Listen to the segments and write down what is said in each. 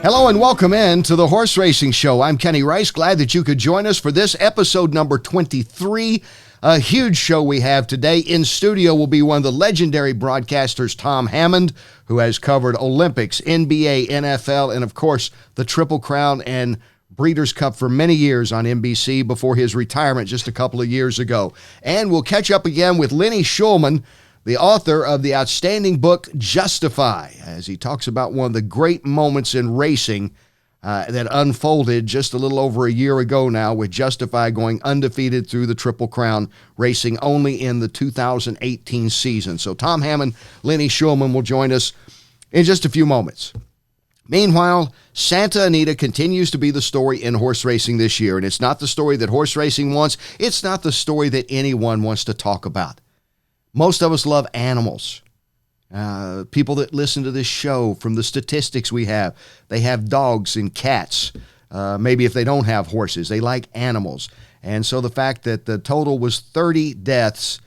Hello and welcome in to the Horse Racing Show. I'm Kenny Rice. Glad that you could join us for this episode number 23. A huge show we have today. In studio will be one of the legendary broadcasters, Tom Hammond, who has covered Olympics, NBA, NFL, and of course the Triple Crown and Breeders' Cup for many years on NBC before his retirement just a couple of years ago. And we'll catch up again with Lenny Shulman, the author of the outstanding book, Justify, as he talks about one of the great moments in racing that unfolded just a little over a year ago now, with Justify going undefeated through the Triple Crown, racing only in the 2018 season. So Tom Hammond, Lenny Shulman will join us in just a few moments. Meanwhile, Santa Anita continues to be the story in horse racing this year, and it's not the story that horse racing wants. It's not the story that anyone wants to talk about. Most of us love animals. People that listen to this show, from the statistics we have, they have dogs and cats. Maybe if they don't have horses, they like animals. And so the fact that the total was 30 deaths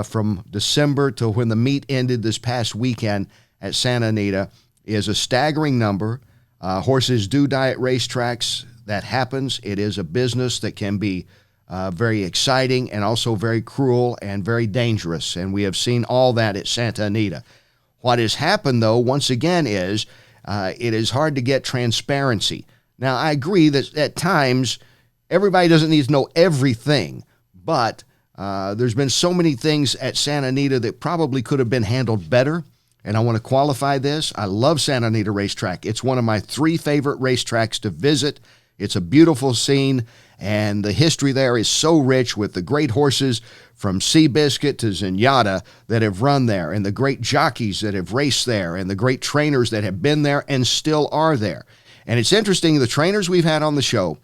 from December to when the meet ended this past weekend at Santa Anita is a staggering number. Horses do die at racetracks. That happens. It is a business that can be very exciting and also very cruel and very dangerous. And we have seen all that at Santa Anita. What has happened, though, once again, is it is hard to get transparency. Now, I agree that at times everybody doesn't need to know everything, but there's been so many things at Santa Anita that probably could have been handled better. And I want to qualify this. I love Santa Anita Racetrack. It's one of my 3 favorite racetracks to visit. It's a beautiful scene, and the history there is so rich with the great horses from Seabiscuit to Zenyatta that have run there, and the great jockeys that have raced there, and the great trainers that have been there and still are there. And it's interesting, the trainers we've had on the show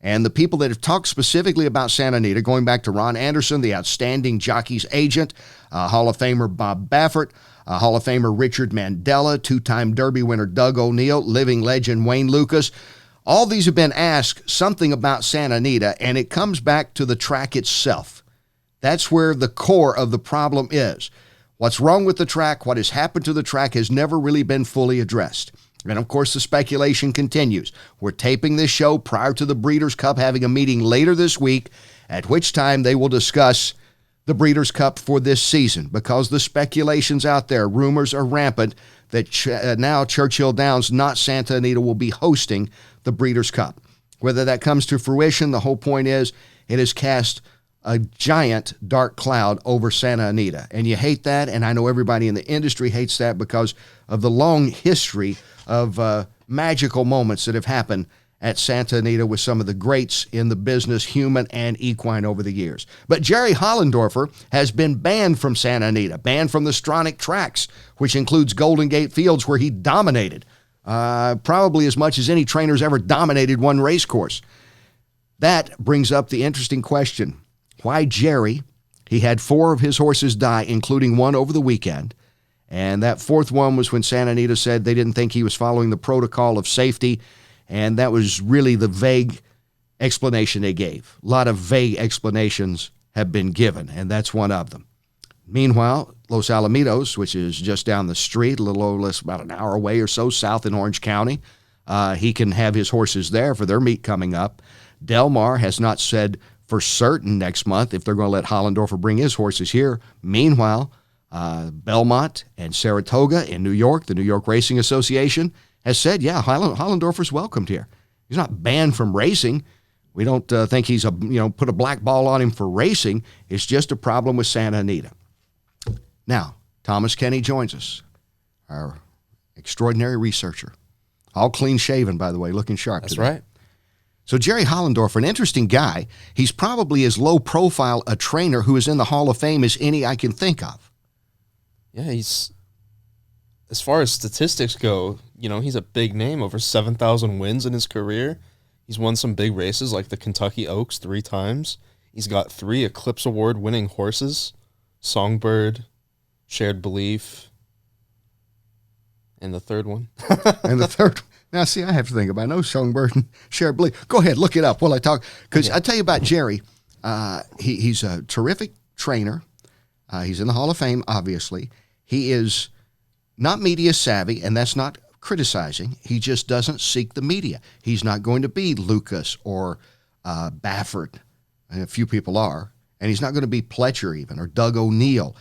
and the people that have talked specifically about Santa Anita, going back to Ron Anderson, the outstanding jockey's agent, Hall of Famer Bob Baffert, Hall of Famer Richard Mandela, 2-time Derby winner Doug O'Neill, living legend Wayne Lucas. All these have been asked something about Santa Anita, and it comes back to the track itself. That's where the core of the problem is. What's wrong with the track, what has happened to the track, has never really been fully addressed. And of course, the speculation continues. We're taping this show prior to the Breeders' Cup having a meeting later this week, at which time they will discuss the Breeders' Cup for this season, because the speculation's out there. Rumors are rampant that now Churchill Downs, not Santa Anita, will be hosting the Breeders' Cup. Whether that comes to fruition, the whole point is it has cast a giant dark cloud over Santa Anita. And you hate that, and I know everybody in the industry hates that because of the long history of magical moments that have happened at Santa Anita with some of the greats in the business, human and equine, over the years. But Jerry Hollendorfer has been banned from Santa Anita, banned from the Stronach tracks, which includes Golden Gate Fields, where he dominated, probably as much as any trainer's ever dominated one race course. That brings up the interesting question. Why Jerry? He had 4 of his horses die, including one over the weekend. And that 4th one was when Santa Anita said they didn't think he was following the protocol of safety. And that was really the vague explanation they gave. A lot of vague explanations have been given, and that's one of them. Meanwhile, Los Alamitos, which is just down the street, a little over less, about an hour away or so, south in Orange County, he can have his horses there for their meet coming up. Del Mar has not said for certain next month if they're going to let Hollendorfer bring his horses here. Meanwhile, Belmont and Saratoga in New York, the New York Racing Association, has said, yeah, Hollendorfer's welcomed here. He's not banned from racing. We don't think he's put a black ball on him for racing. It's just a problem with Santa Anita. Now, Thomas Kenny joins us, our extraordinary researcher. All clean shaven, by the way, looking sharp. That's today. right. So Jerry Hollendorfer, an interesting guy. He's probably as low profile a trainer who is in the Hall of Fame as any I can think of. Yeah, he's, as far as statistics go, he's a big name, over 7,000 wins in his career. He's won some big races like the Kentucky Oaks 3 times. He's got 3 Eclipse Award winning horses, Songbird, Shared Belief, and the third one. And the third, now see, I have to think about it. I know Songbird and Shared Belief. Go ahead, look it up while I talk. Because I tell you about Jerry, he's a terrific trainer. He's in the Hall of Fame, obviously. He is not media savvy, and that's not criticizing. He just doesn't seek the media. He's not going to be Lucas or Baffert, and a few people are, and he's not going to be Pletcher even, or Doug O'Neill.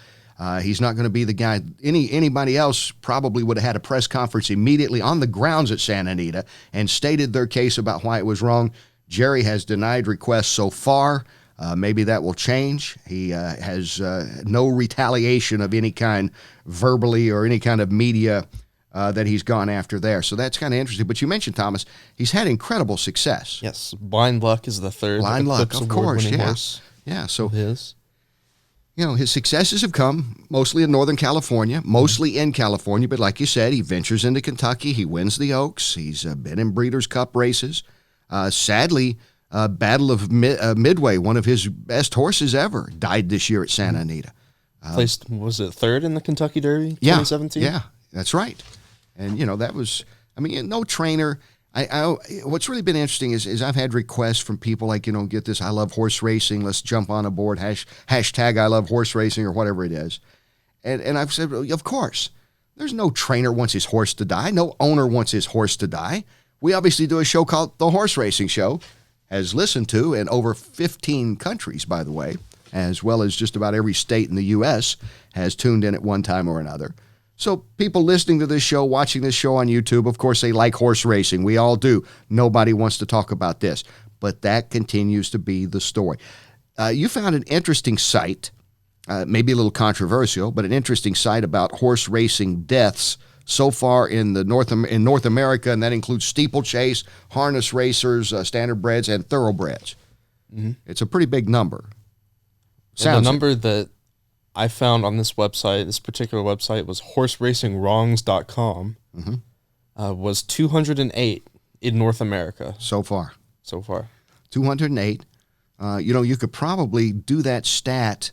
He's not going to be the guy. Anybody else probably would have had a press conference immediately on the grounds at Santa Anita and stated their case about why it was wrong. Jerry has denied requests so far. Maybe that will change. He has no retaliation of any kind verbally or any kind of media that he's gone after there. So that's kind of interesting. But you mentioned, Thomas, he's had incredible success. Yes, Blind Luck is the third. Blind Luck, of course, yeah. Horse. Yeah, so his successes have come mostly in Northern California, mostly in California. But like you said, he ventures into Kentucky. He wins the Oaks. He's been in Breeders' Cup races. Sadly, Battle of Midway, one of his best horses ever, died this year at Santa Anita. Placed, was it third in the Kentucky Derby 2017? Yeah, that's right. And, that was, no trainer. What's really been interesting is I've had requests from people like, get this, I love horse racing, let's jump on a board, hashtag I love horse racing or whatever it is. And I've said, of course, there's no trainer wants his horse to die. No owner wants his horse to die. We obviously do a show called The Horse Racing Show, as listened to in over 15 countries, by the way, as well as just about every state in the U.S. has tuned in at one time or another. So people listening to this show, watching this show on YouTube, of course, they like horse racing. We all do. Nobody wants to talk about this. But that continues to be the story. You found an interesting site, maybe a little controversial, but an interesting site about horse racing deaths so far in North America, and that includes steeplechase, harness racers, standardbreds, and thoroughbreds. Mm-hmm. It's a pretty big number. The number that I found on this website, this particular website, was horseracingwrongs.com, was 208 in North America. So far. 208. You could probably do that stat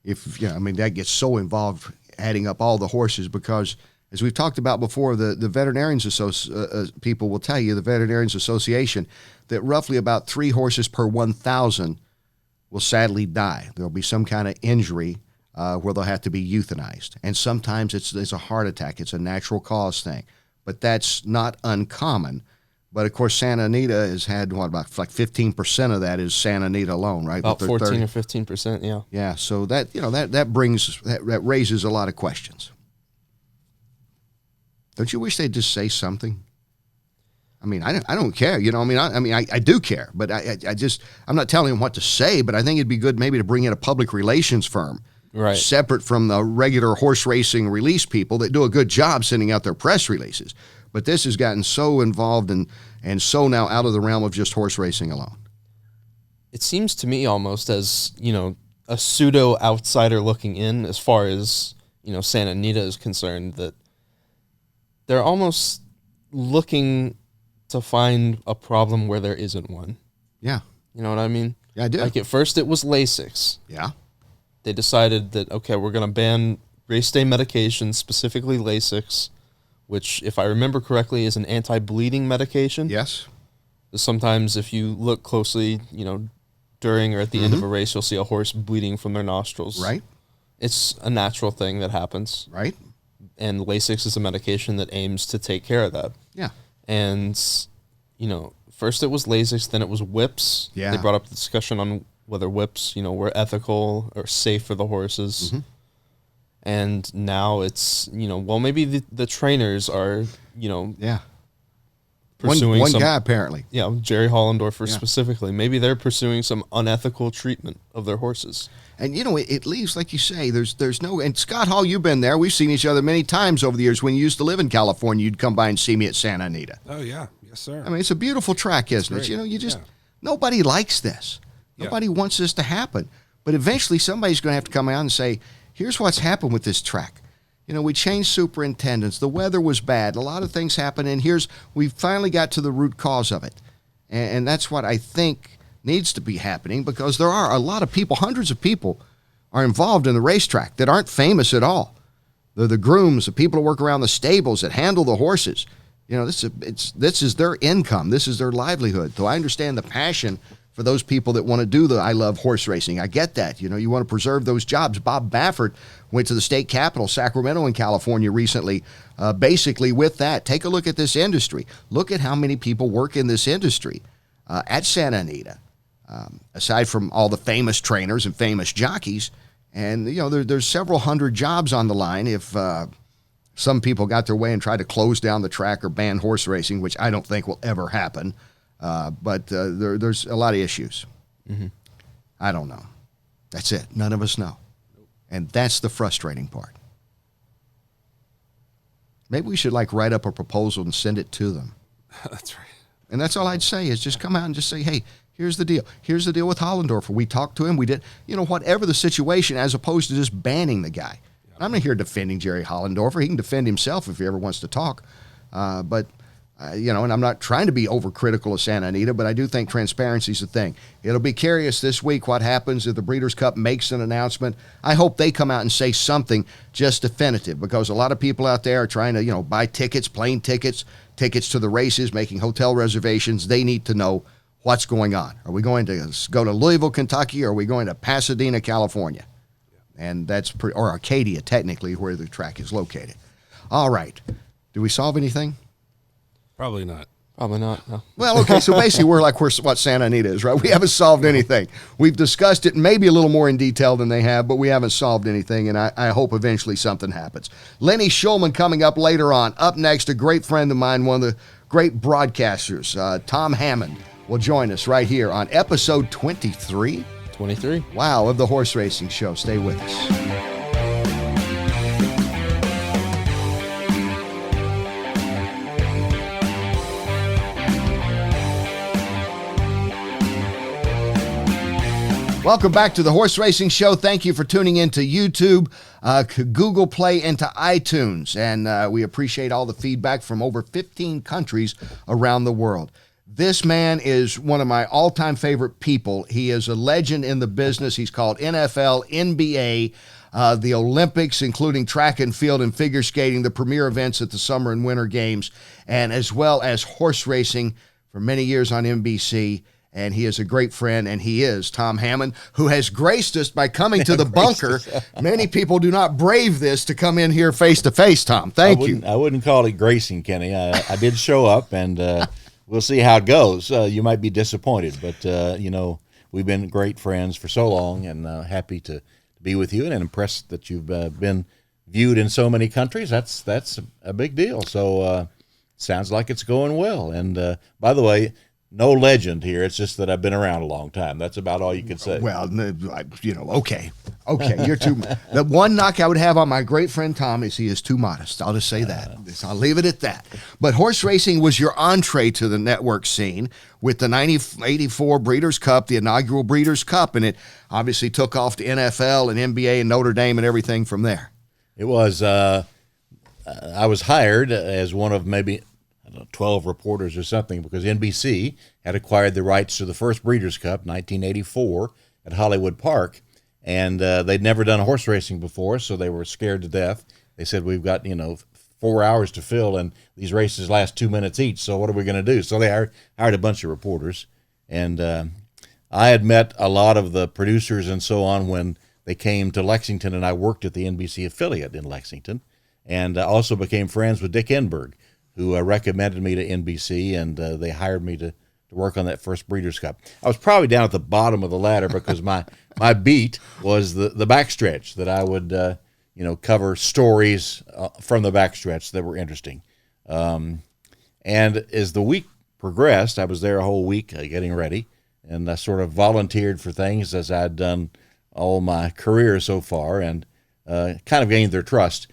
if, that gets so involved adding up all the horses because, as we've talked about before, the veterinarians people will tell you, the Veterinarians Association, that roughly about 3 horses per 1,000 will sadly die. There'll be some kind of injury where they'll have to be euthanized. And sometimes it's a heart attack. It's a natural cause thing. But that's not uncommon. But, of course, Santa Anita has had, about 15% of that is Santa Anita alone, right? About 14 or 15%, yeah. Yeah, so that raises a lot of questions. Don't you wish they'd just say something? I don't care. I do care, but I'm not telling them what to say, but I think it'd be good maybe to bring in a public relations firm. Right. Separate from the regular horse racing release people that do a good job sending out their press releases. But this has gotten so involved and so now out of the realm of just horse racing alone. It seems to me almost as, a pseudo outsider looking in as far as, Santa Anita is concerned, that they're almost looking to find a problem where there isn't one. Yeah. You know what I mean? Yeah, I do. Like at first it was Lasix. Yeah. They decided that, okay, we're going to ban race day medications, specifically Lasix, which, if I remember correctly, is an anti-bleeding medication. Yes. Sometimes if you look closely, during or at the end of a race, you'll see a horse bleeding from their nostrils. Right. It's a natural thing that happens. Right. And Lasix is a medication that aims to take care of that. Yeah. And, first it was Lasix, then it was whips. Yeah. They brought up the discussion on whether whips, were ethical or safe for the horses. Mm-hmm. And now it's, maybe the trainers are, pursuing one guy apparently. Yeah, Jerry Hollendorfer specifically. Maybe they're pursuing some unethical treatment of their horses. And, it leaves, like you say, there's no... And, Scott Hall, you've been there. We've seen each other many times over the years. When you used to live in California, you'd come by and see me at Santa Anita. Oh, yeah. Yes, sir. It's a beautiful track, isn't it? Nobody likes this. Nobody wants this to happen. But eventually, somebody's going to have to come out and say, here's what's happened with this track. We changed superintendents. The weather was bad. A lot of things happened, and we finally got to the root cause of it. And that's what I think needs to be happening, because there are a lot of people, hundreds of people are involved in the racetrack that aren't famous at all. They're the grooms, the people who work around the stables that handle the horses. This is their income. This is their livelihood. So I understand the passion for those people that want to do the I love horse racing. I get that. You want to preserve those jobs. Bob Baffert went to the state capitol, Sacramento in California recently, basically with that. Take a look at this industry. Look at how many people work in this industry at Santa Anita, aside from all the famous trainers and famous jockeys. And, there's several hundred jobs on the line if some people got their way and tried to close down the track or ban horse racing, which I don't think will ever happen. But there's a lot of issues. Mm-hmm. I don't know. That's it. None of us know. And that's the frustrating part. Maybe we should write up a proposal and send it to them. That's right. And that's all I'd say is just come out and just say, hey, here's the deal. Here's the deal with Hollendorfer. We talked to him. We did, whatever the situation, as opposed to just banning the guy. Yeah. I'm not here defending Jerry Hollendorfer. He can defend himself if he ever wants to talk. But and I'm not trying to be overcritical of Santa Anita, but I do think transparency is the thing. It'll be curious this week what happens if the Breeders' Cup makes an announcement. I hope they come out and say something just definitive, because a lot of people out there are trying to, buy tickets, plane tickets to the races, making hotel reservations. They need to know what's going on. Are we going to go to Louisville, Kentucky, or are we going to Pasadena, California? And that's or Arcadia, technically, where the track is located. All right. Do we solve anything? Probably not. Probably not, no. Well, okay, so basically we're what Santa Anita is, right? We haven't solved anything. We've discussed it maybe a little more in detail than they have, but we haven't solved anything, and I hope eventually something happens. Lenny Schulman coming up later on. Up next, a great friend of mine, one of the great broadcasters, Tom Hammond, will join us right here on episode 23? 23. Wow, of the Horse Racing Show. Stay with us. Welcome back to the Horse Racing Show. Thank you for tuning in to YouTube, Google Play, and to iTunes. And we appreciate all the feedback from over 15 countries around the world. This man is one of my all-time favorite people. He is a legend in the business. He's called NFL, NBA, the Olympics, including track and field and figure skating, the premier events at the Summer and Winter Games, and as well as horse racing for many years on NBC. And he is a great friend, and he is Tom Hammond, who has graced us by coming to the bunker. Many people do not brave this to come in here face-to-face, Tom. Thank you. I wouldn't call it gracing, Kenny. I did show up, and we'll see how it goes. You might be disappointed, but, we've been great friends for so long, and happy to be with you, and impressed that you've been viewed in so many countries. That's a big deal. So sounds like it's going well. And, by the way, no legend here. It's just that I've been around a long time. That's about all you can say. Well, okay. You're too. The one knock I would have on my great friend Tom is he is too modest. I'll just say that. I'll leave it at that. But horse racing was your entree to the network scene with the 1984 Breeders' Cup, the inaugural Breeders' Cup, and it obviously took off to NFL and NBA and Notre Dame and everything from there. It was. I was hired as one of maybe 12 reporters or something, because NBC had acquired the rights to the first Breeders' Cup, 1984, at Hollywood Park, and they'd never done horse racing before, so they were scared to death. They said, we've got 4 hours to fill, and these races last 2 minutes each, so what are we going to do? So they hired a bunch of reporters, and I had met a lot of the producers and so on when they came to Lexington, and I worked at the NBC affiliate in Lexington, and I also became friends with Dick Enberg, who recommended me to NBC, and they hired me to work on that first Breeders' Cup. I was probably down at the bottom of the ladder because my beat was the backstretch, that I would cover stories from the backstretch that were interesting. And as the week progressed, I was there a whole week getting ready, and I sort of volunteered for things as I'd done all my career so far, and kind of gained their trust.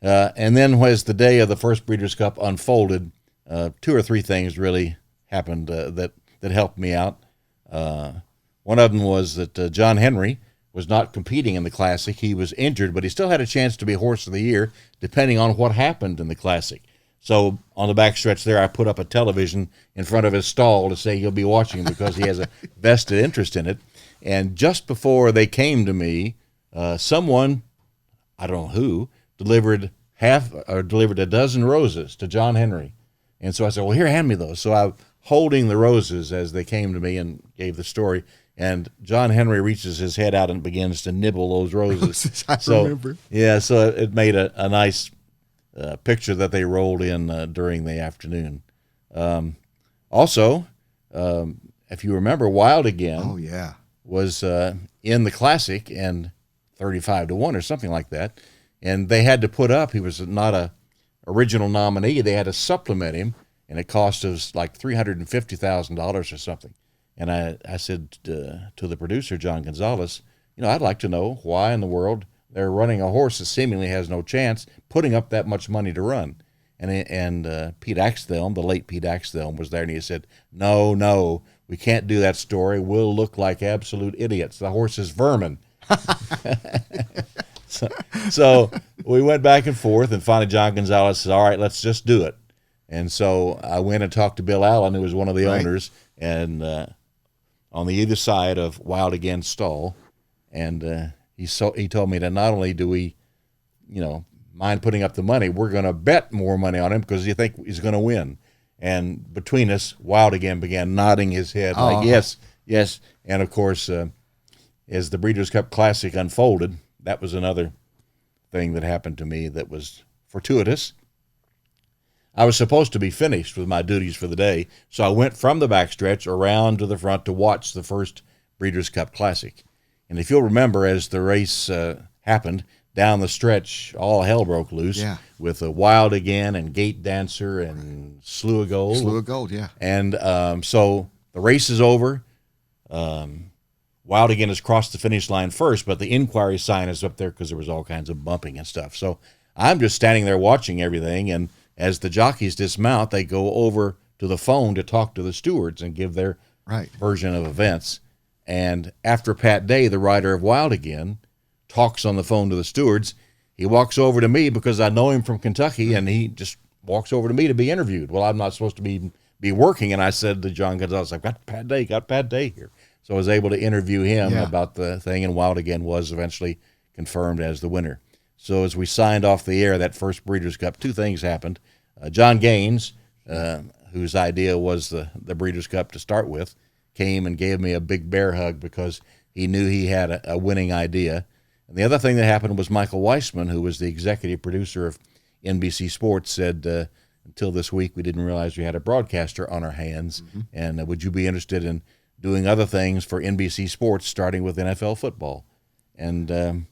And then as the day of the first Breeders' Cup unfolded, 2 or 3 things really happened that helped me out. One of them was that John Henry was not competing in the Classic. He was injured, but he still had a chance to be Horse of the Year, depending on what happened in the Classic. So on the backstretch there, I put up a television in front of his stall to say he'll be watching because he has a vested interest in it. And just before they came to me, someone, I don't know who, delivered a dozen roses to John Henry. And so I said, well, here, hand me those. So I holding the roses as they came to me and gave the story. And John Henry reaches his head out and begins to nibble those roses. I remember. Yeah, so it made a nice picture that they rolled in during the afternoon. Also, if you remember, Wild Again. Oh yeah. Was in the Classic and 35-1 or something like that, and they had to put up. He was not a original nominee. They had to supplement him, and it cost us like $350,000 or something. And I said to the producer John Gonzalez, I'd like to know why in the world they're running a horse that seemingly has no chance, putting up that much money to run. And Pete Axthelm, the late Pete Axthelm, was there, and he said, No, we can't do that story. We'll look like absolute idiots. The horse is vermin. So we went back and forth, and finally John Gonzalez said, all right, let's just do it. And so I went and talked to Bill Allen, who was one of the owners, and on the either side of Wild Again stall. And he told me that not only do we, mind putting up the money, we're going to bet more money on him because you think he's going to win. And between us, Wild Again began nodding his head like, yes. And, of course, as the Breeders' Cup Classic unfolded, that was another thing that happened to me that was fortuitous. I was supposed to be finished with my duties for the day, so I went from the backstretch around to the front to watch the first Breeders' Cup Classic. And if you'll remember, as the race happened, down the stretch, all hell broke loose with a Wild Again and Gate Dancer and Slew of Gold. Slew of Gold, yeah. And so the race is over. Wild Again has crossed the finish line first, but the inquiry sign is up there because there was all kinds of bumping and stuff. So I'm just standing there watching everything, and as the jockeys dismount, they go over to the phone to talk to the stewards and give their version of events. And after Pat Day, the rider of Wild Again, talks on the phone to the stewards, he walks over to me because I know him from Kentucky, and he just walks over to me to be interviewed. Well, I'm not supposed to be working, and I said to John Gonzalez, I've got Pat Day here. So I was able to interview him about the thing, and Wild Again was eventually confirmed as the winner. So as we signed off the air, that first Breeders' Cup, two things happened. John Gaines, whose idea was the Breeders' Cup to start with, came and gave me a big bear hug because he knew he had a winning idea. And the other thing that happened was Michael Weissman, who was the executive producer of NBC Sports, said, until this week, we didn't realize we had a broadcaster on our hands. Mm-hmm. And would you be interested in doing other things for NBC Sports, starting with NFL football? And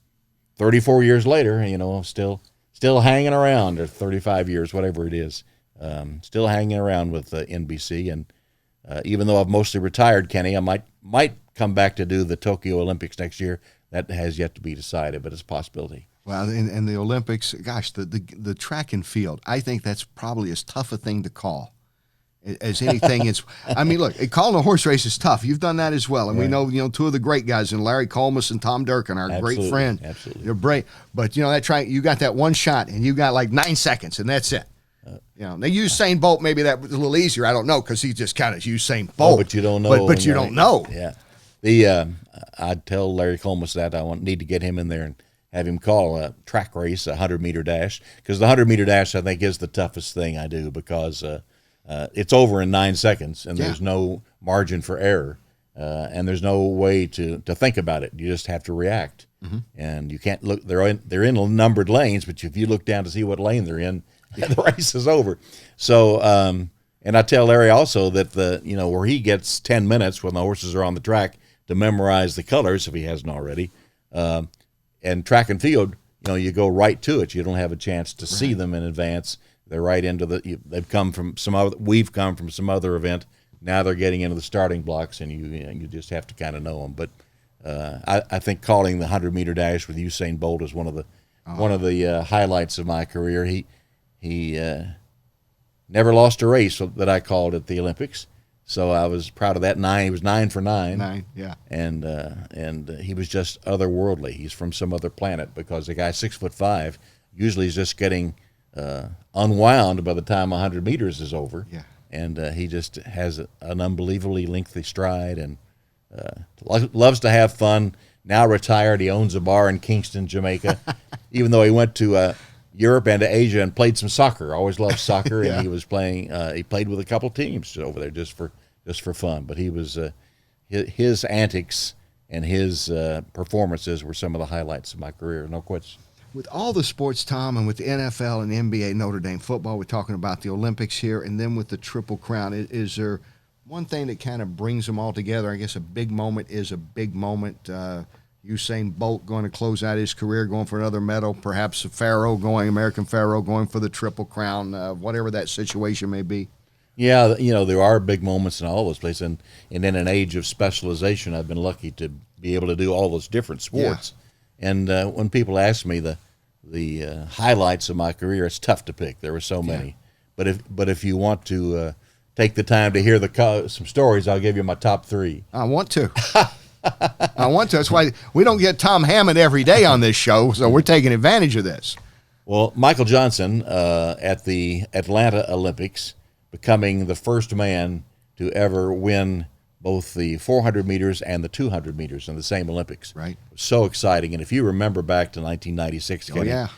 34 years later, still hanging around, or 35 years, whatever it is, still hanging around with NBC. And even though I've mostly retired, Kenny, I might come back to do the Tokyo Olympics next year. That has yet to be decided, but it's a possibility. Well, in the Olympics, gosh, the track and field, I think that's probably as tough a thing to call as anything. Look, calling a horse race is tough. You've done that as well. And we know, two of the great guys, and Larry Colmus and Tom Durkin, our great friend. Absolutely. You're great. But, that track, you got that one shot, and you got like 9 seconds, and that's it. Now Usain Bolt, maybe that was a little easier. I don't know, because he just kind of Usain Bolt. But you don't know. But you don't know. Yeah. I'd tell Larry Colmus that I need to get him in there and have him call a track race, a 100-meter dash, because the 100-meter dash, I think, is the toughest thing I do, because it's over in 9 seconds, and there's no margin for error, and there's no way to think about it. You just have to react, and you can't look. They're in numbered lanes, but if you look down to see what lane they're in, the race is over. So, and I tell Larry also that where he gets 10 minutes when the horses are on the track to memorize the colors, if he hasn't already. And track and field, you go right to it. You don't have a chance to see them in advance. They're right into we've come from some other event. Now they're getting into the starting blocks, and you just have to kind of know them. But I think calling the 100-meter dash with Usain Bolt is one of the highlights of my career. He never lost a race that I called at the Olympics. So I was proud of that. He was 9 for 9. 9, yeah. And he was just otherworldly. He's from some other planet, because the guy 6'5" usually is just getting unwound by the time 100 meters is over. Yeah. And he just has an unbelievably lengthy stride, and loves to have fun. Now retired, he owns a bar in Kingston, Jamaica. Even though he went to Europe and to Asia and played some soccer. Always loved soccer, Yeah. and he was playing. He played with a couple teams over there just for fun. But he was his antics and his performances were some of the highlights of my career. No question. With all the sports, Tom, and with the NFL and NBA, Notre Dame football, we're talking about the Olympics here, and then with the Triple Crown, is there one thing that kind of brings them all together? I guess a big moment is a big moment. Usain Bolt going to close out his career, going for another medal, perhaps American Pharaoh going for the Triple Crown, whatever that situation may be. Yeah, there are big moments in all those places, and in an age of specialization, I've been lucky to be able to do all those different sports. Yeah. And when people ask me the highlights of my career, it's tough to pick. There were so many. Yeah. But if you want to take the time to hear some stories, I'll give you my top 3. I want to. I want to. That's why we don't get Tom Hammond every day on this show, so we're taking advantage of this. Well, Michael Johnson at the Atlanta Olympics, becoming the first man to ever win both the 400 meters and the 200 meters in the same Olympics. Right. It was so exciting. And if you remember back to 1996, Kenny,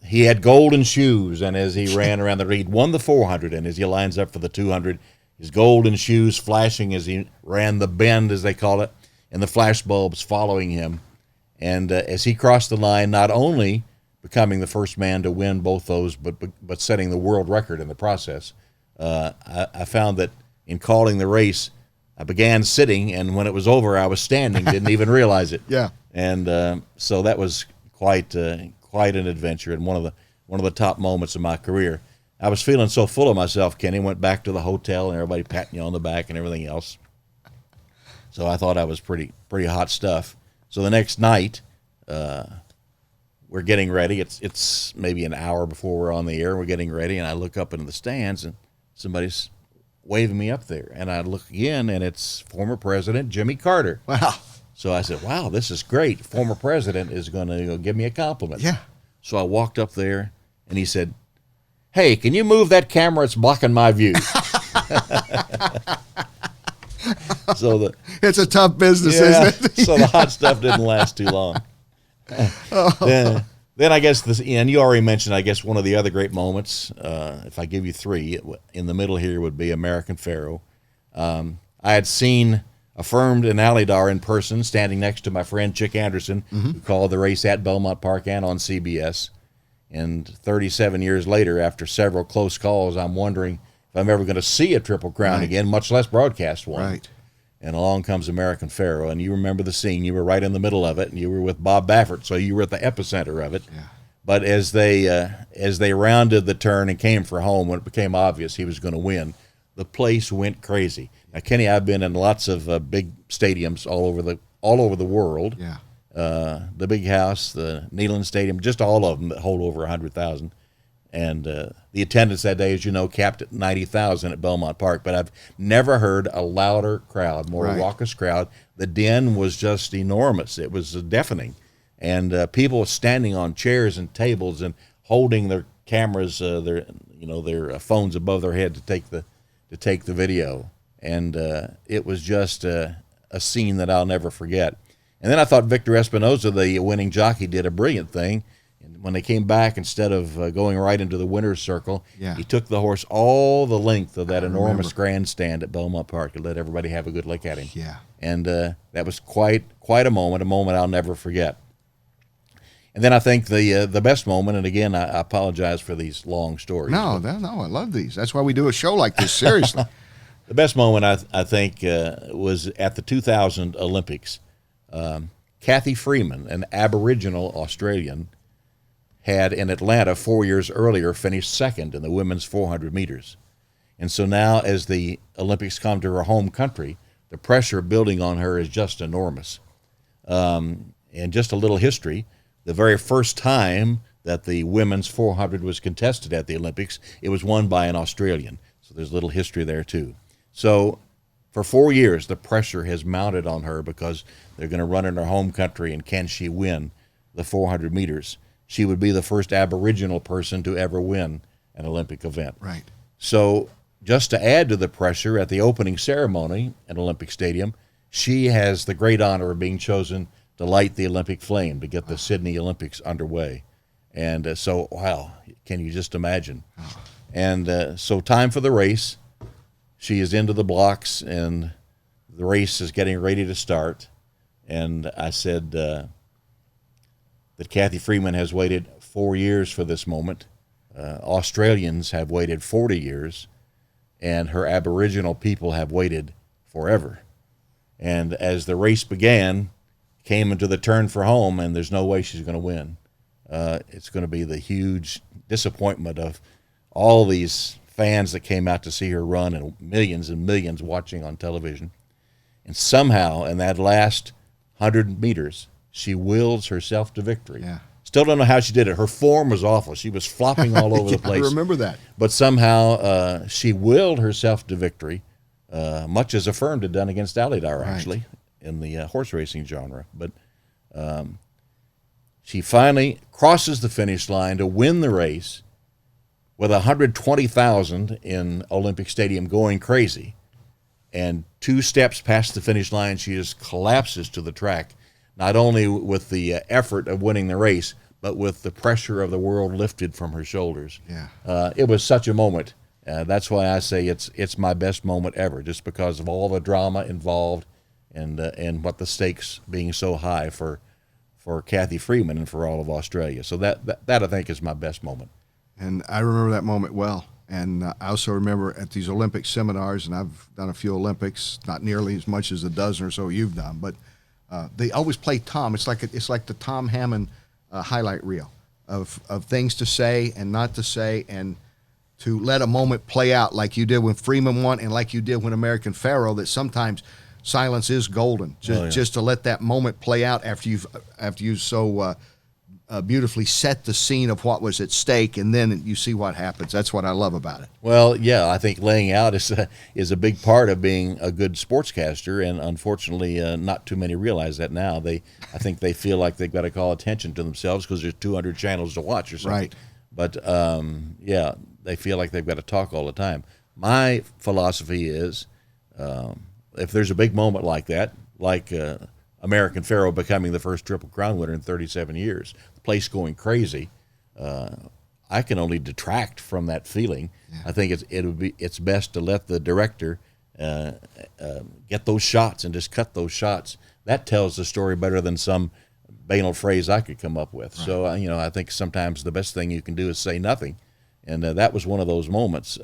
he had golden shoes, and as he ran around he'd won the 400, and as he lines up for the 200, his golden shoes flashing as he ran the bend, as they call it, and the flash bulbs following him. And as he crossed the line, not only becoming the first man to win both those, but setting the world record in the process, I found that in calling the race, I began sitting, and when it was over, I was standing. Didn't even realize it. Yeah. And so that was quite an adventure, and one of the top moments of my career. I was feeling so full of myself, Kenny. Went back to the hotel, and everybody patting you on the back and everything else. So I thought I was pretty hot stuff. So the next night, we're getting ready. It's maybe an hour before we're on the air. We're getting ready, and I look up into the stands, and somebody's waving me up there. And I look again, and it's former President Jimmy Carter. Wow. So I said, wow, this is great. Former president is going to give me a compliment. Yeah. So I walked up there, and he said, hey, can you move that camera? It's blocking my view. It's a tough business, isn't it? So the hot stuff didn't last too long. Then I guess and you already mentioned, I guess, one of the other great moments, if I give you 3, in the middle here would be American Pharaoh. I had seen affirmed in Alydar in person, standing next to my friend Chick Anderson, who called the race at Belmont Park and on CBS. And 37 years later, after several close calls, I'm wondering if I'm ever going to see a Triple Crown again, much less broadcast one. Right. And along comes American Pharaoh, and you remember the scene. You were right in the middle of it, and you were with Bob Baffert, so you were at the epicenter of it. Yeah. But as they rounded the turn and came for home, when it became obvious he was going to win, the place went crazy. Now, Kenny, I've been in lots of big stadiums all over the world. Yeah. The Big House, the Neyland Stadium, just all of them that hold over 100,000. And the attendance that day, as you know, capped at 90,000 at Belmont Park. But I've never heard a louder crowd, more raucous crowd. The din was just enormous. It was deafening. And people standing on chairs and tables and holding their cameras, their phones above their head to take the video. And it was just a scene that I'll never forget. And then I thought Victor Espinoza, the winning jockey, did a brilliant thing. And when they came back, instead of going right into the winner's circle, he took the horse all the length of that enormous grandstand at Belmont Park and let everybody have a good look at him. Yeah. And that was quite a moment I'll never forget. And then I think the best moment, and again, I apologize for these long stories. No, I love these. That's why we do a show like this, seriously. The best moment, I think, was at the 2000 Olympics. Kathy Freeman, an Aboriginal Australian, had in Atlanta 4 years earlier finished second in the women's 400 meters. And so now as the Olympics come to her home country, the pressure building on her is just enormous. And just a little history, the very first time that the women's 400 was contested at the Olympics, it was won by an Australian. So there's a little history there too. So for 4 years, the pressure has mounted on her because they're going to run in her home country, and can she win the 400 meters? She would be the first Aboriginal person to ever win an Olympic event. Right. So just to add to the pressure, at the opening ceremony at Olympic Stadium, she has the great honor of being chosen to light the Olympic flame to get the Sydney Olympics underway. And so, wow, can you just imagine? And so time for the race. She is into the blocks, and the race is getting ready to start. And I said that Kathy Freeman has waited 4 years for this moment. Australians have waited 40 years, and her Aboriginal people have waited forever. And as the race began, came into the turn for home, and there's no way she's going to win. It's going to be the huge disappointment of all these fans that came out to see her run and millions watching on television. And somehow, in that last 100 meters, she wills herself to victory. Yeah. Still don't know how she did it. Her form was awful. She was flopping all over the place. I remember that. But somehow she willed herself to victory, much as Affirmed had done against Alidar, actually, in the horse racing genre. But she finally crosses the finish line to win the race with 120,000 in Olympic Stadium going crazy. And 2 steps past the finish line, she just collapses to the track, not only with the effort of winning the race, but with the pressure of the world lifted from her shoulders. Yeah. It was such a moment. That's why I say it's my best moment ever, just because of all the drama involved and what the stakes being so high for Kathy Freeman and for all of Australia. So that I think is my best moment. And I remember that moment well. And I also remember at these Olympic seminars, and I've done a few Olympics, not nearly as much as a dozen or so you've done, but they always play Tom. It's like the Tom Hammond highlight reel of things to say and not to say, and to let a moment play out like you did when Freeman won and like you did when American Pharaoh, that sometimes silence is golden. Just to let that moment play out after you've so beautifully set the scene of what was at stake, and then you see what happens. That's what I love about it. Well, yeah, I think laying out is a big part of being a good sportscaster, and unfortunately, not too many realize that now. I think they feel like they've got to call attention to themselves because there's 200 channels to watch or something. Right. But yeah, they feel like they've got to talk all the time. My philosophy is, if there's a big moment like that, like American Pharaoh becoming the first Triple Crown winner in 37 years, the place going crazy, I can only detract from that feeling. Yeah. I think it's best to let the director get those shots and just cut those shots. That tells the story better than some banal phrase I could come up with. Right. So I think sometimes the best thing you can do is say nothing, and that was one of those moments.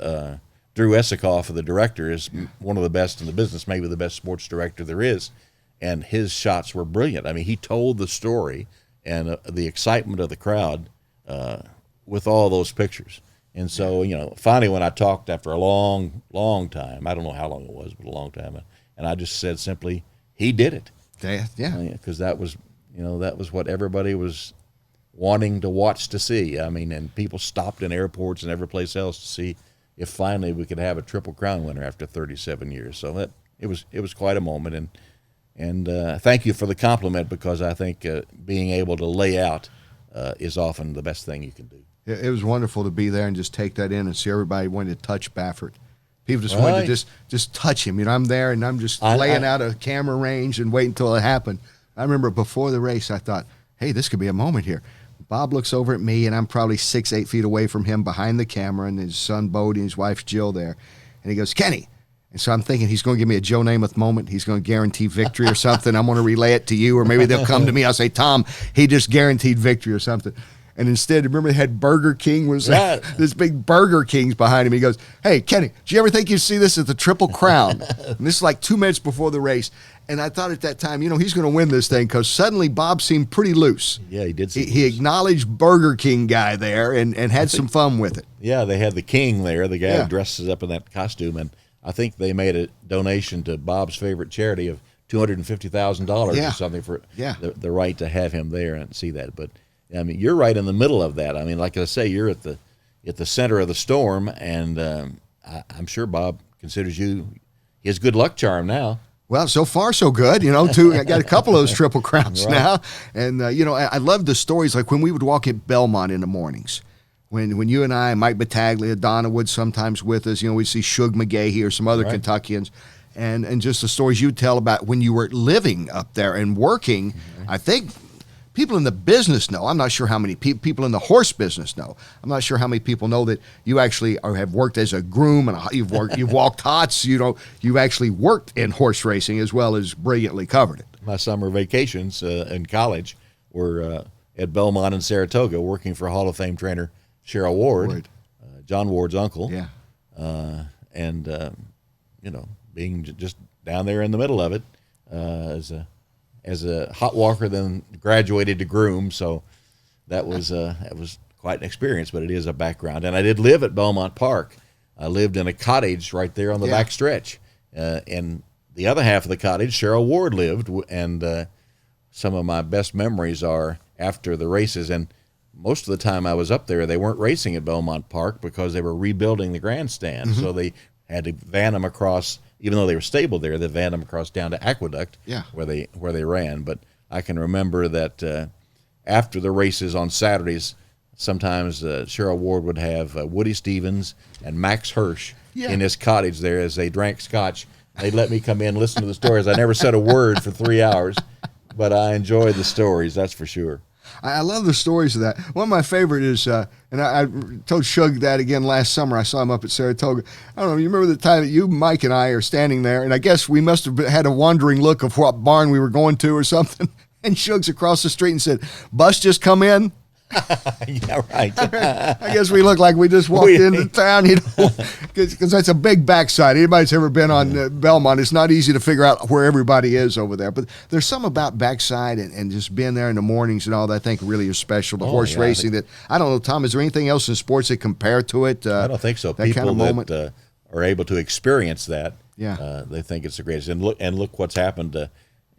Drew Esikoff, the director, is one of the best in the business, maybe the best sports director there is. And his shots were brilliant. I mean, he told the story and the excitement of the crowd with all those pictures. And so, finally when I talked after a long, long time, I don't know how long it was, but a long time, and I just said simply, he did it. Yeah. Because that was what everybody was wanting to watch to see. I mean, and people stopped in airports and every place else to see if finally we could have a Triple Crown winner after 37 years. So it was quite a moment. And thank you for the compliment, because I think being able to lay out is often the best thing you can do. It was wonderful to be there and just take that in and see everybody wanting to touch Baffert. People just wanted to just touch him. I'm there and I'm just laying out a camera range and waiting until it happened. I remember before the race, I thought, hey, this could be a moment here. Bob looks over at me, and I'm probably 6-8 feet away from him behind the camera, and his son Bodie and his wife Jill there. And he goes, Kenny. And so I'm thinking he's going to give me a Joe Namath moment. He's going to guarantee victory or something. I'm going to relay it to you, or maybe they'll come to me. I'll say, Tom, he just guaranteed victory or something. And instead, remember they had Burger King, this big Burger King's behind him. He goes, hey, Kenny, do you ever think you'd see this at the Triple Crown? And this is like 2 minutes before the race. And I thought at that time, he's going to win this thing, because suddenly Bob seemed pretty loose. Yeah, he did. He acknowledged Burger King guy there and had some fun with it. Yeah, they had the king there, the guy who dresses up in that costume. And I think they made a donation to Bob's favorite charity of $250,000 or something for the right to have him there and see that. But I mean, you're right in the middle of that. I mean, like I say, you're at the center of the storm, and I'm sure Bob considers you his good luck charm now. Well, so far so good. I got a couple of those Triple Crowns now, and I love the stories. Like when we would walk at Belmont in the mornings. When you and I, Mike Battaglia, Donna Wood sometimes with us, we'd see Shug McGahee or some other Kentuckians, and just the stories you'd tell about when you were living up there and working. I think people in the business know. I'm not sure how many people in the horse business know. I'm not sure how many people know that you actually have worked as a groom and you've walked hots. You've actually worked in horse racing as well as brilliantly covered it. My summer vacations in college were at Belmont and Saratoga, working for Hall of Fame trainer Cheryl Ward. John Ward's uncle. Yeah. And being just down there in the middle of it as a hot walker, then graduated to groom. So that was quite an experience, but it is a background. And I did live at Belmont Park. I lived in a cottage right there on the back stretch. And the other half of the cottage, Cheryl Ward lived, and some of my best memories are after the races. And most of the time I was up there, they weren't racing at Belmont Park because they were rebuilding the grandstand. Mm-hmm. So they had to van them across, even though they were stable there, they van them across down to Aqueduct, where they ran. But I can remember that after the races on Saturdays, sometimes Cheryl Ward would have Woody Stevens and Max Hirsch in his cottage there as they drank scotch. They'd let me come in and listen to the stories. I never said a word for 3 hours, but I enjoyed the stories, that's for sure. I love the stories of that. One of my favorite is, and I told Shug that again last summer. I saw him up at Saratoga. I don't know, you remember the time that you, Mike, and I are standing there, and I guess we must have had a wandering look of what barn we were going to or something, and Shug's across the street and said, "Bus just come in?" Yeah, right. I guess we look like we just walked into town, because that's a big backside. Anybody's ever been on Belmont, it's not easy to figure out where everybody is over there. But there's some about backside and just being there in the mornings and all that I think really is special to horse racing. That I don't know, Tom, is there anything else in sports that compare to it? I don't think so. That People kind of moment? that are able to experience that, they think it's the greatest. And look what's happened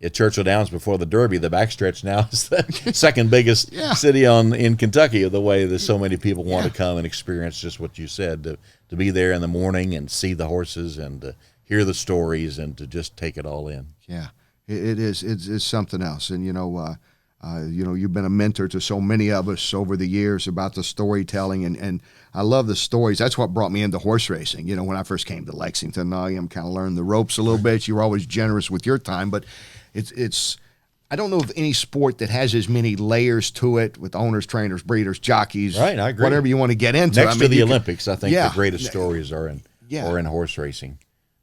at Churchill Downs before the Derby. The backstretch now is the second biggest city in Kentucky, the way that so many people want to come and experience just what you said, to be there in the morning and see the horses and to hear the stories and to just take it all in. Yeah, it is. It's something else. And, you've been a mentor to so many of us over the years about the storytelling, and I love the stories. That's what brought me into horse racing. When I first came to Lexington, I'm kind of learning the ropes a little bit. You were always generous with your time, but it's I don't know of any sport that has as many layers to it with owners, trainers, breeders, jockeys, right? I agree. Whatever you want to get into. Next to the Olympics, I think the greatest stories are in horse racing.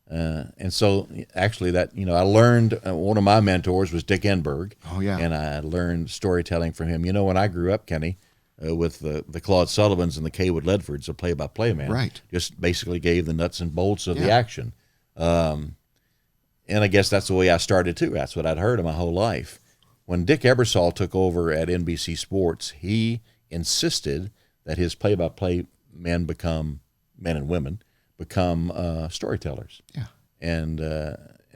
And so actually that, I learned, one of my mentors was Dick Enberg. Oh, yeah. And I learned storytelling from him. When I grew up, Kenny, with the Claude Sullivans and the Kaywood Ledfords, a play-by-play man, right, just basically gave the nuts and bolts of the action. And I guess that's the way I started too. That's what I'd heard of my whole life. When Dick Ebersol took over at NBC Sports, he insisted that his play-by-play men and women become storytellers. Yeah. And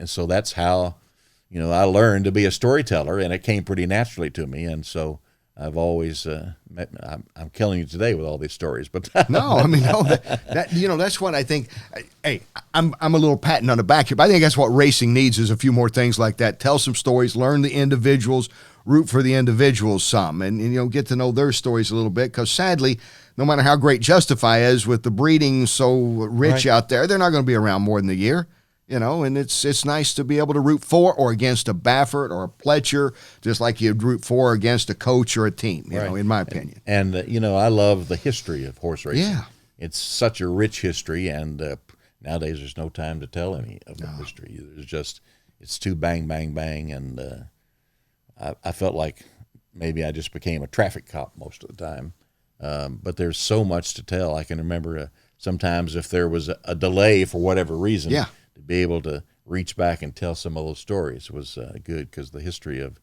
so that's how, I learned to be a storyteller, and it came pretty naturally to me. And so I've always, I'm killing you today with all these stories, but that's what I think. Hey, I'm a little patting on the back here, but I think that's what racing needs is a few more things like that. Tell some stories, learn the individuals, root for the individuals some, and get to know their stories a little bit. Because sadly, no matter how great Justify is with the breeding so rich out there, they're not going to be around more than a year. And it's nice to be able to root for or against a Baffert or a Pletcher, just like you'd root for or against a coach or a team, in my opinion. And I love the history of horse racing. Yeah. It's such a rich history, and nowadays there's no time to tell any of the history. It's too bang, bang, bang, and I felt like maybe I just became a traffic cop most of the time. But there's so much to tell. I can remember sometimes if there was a delay for whatever reason, to be able to reach back and tell some of those stories was good, because the history of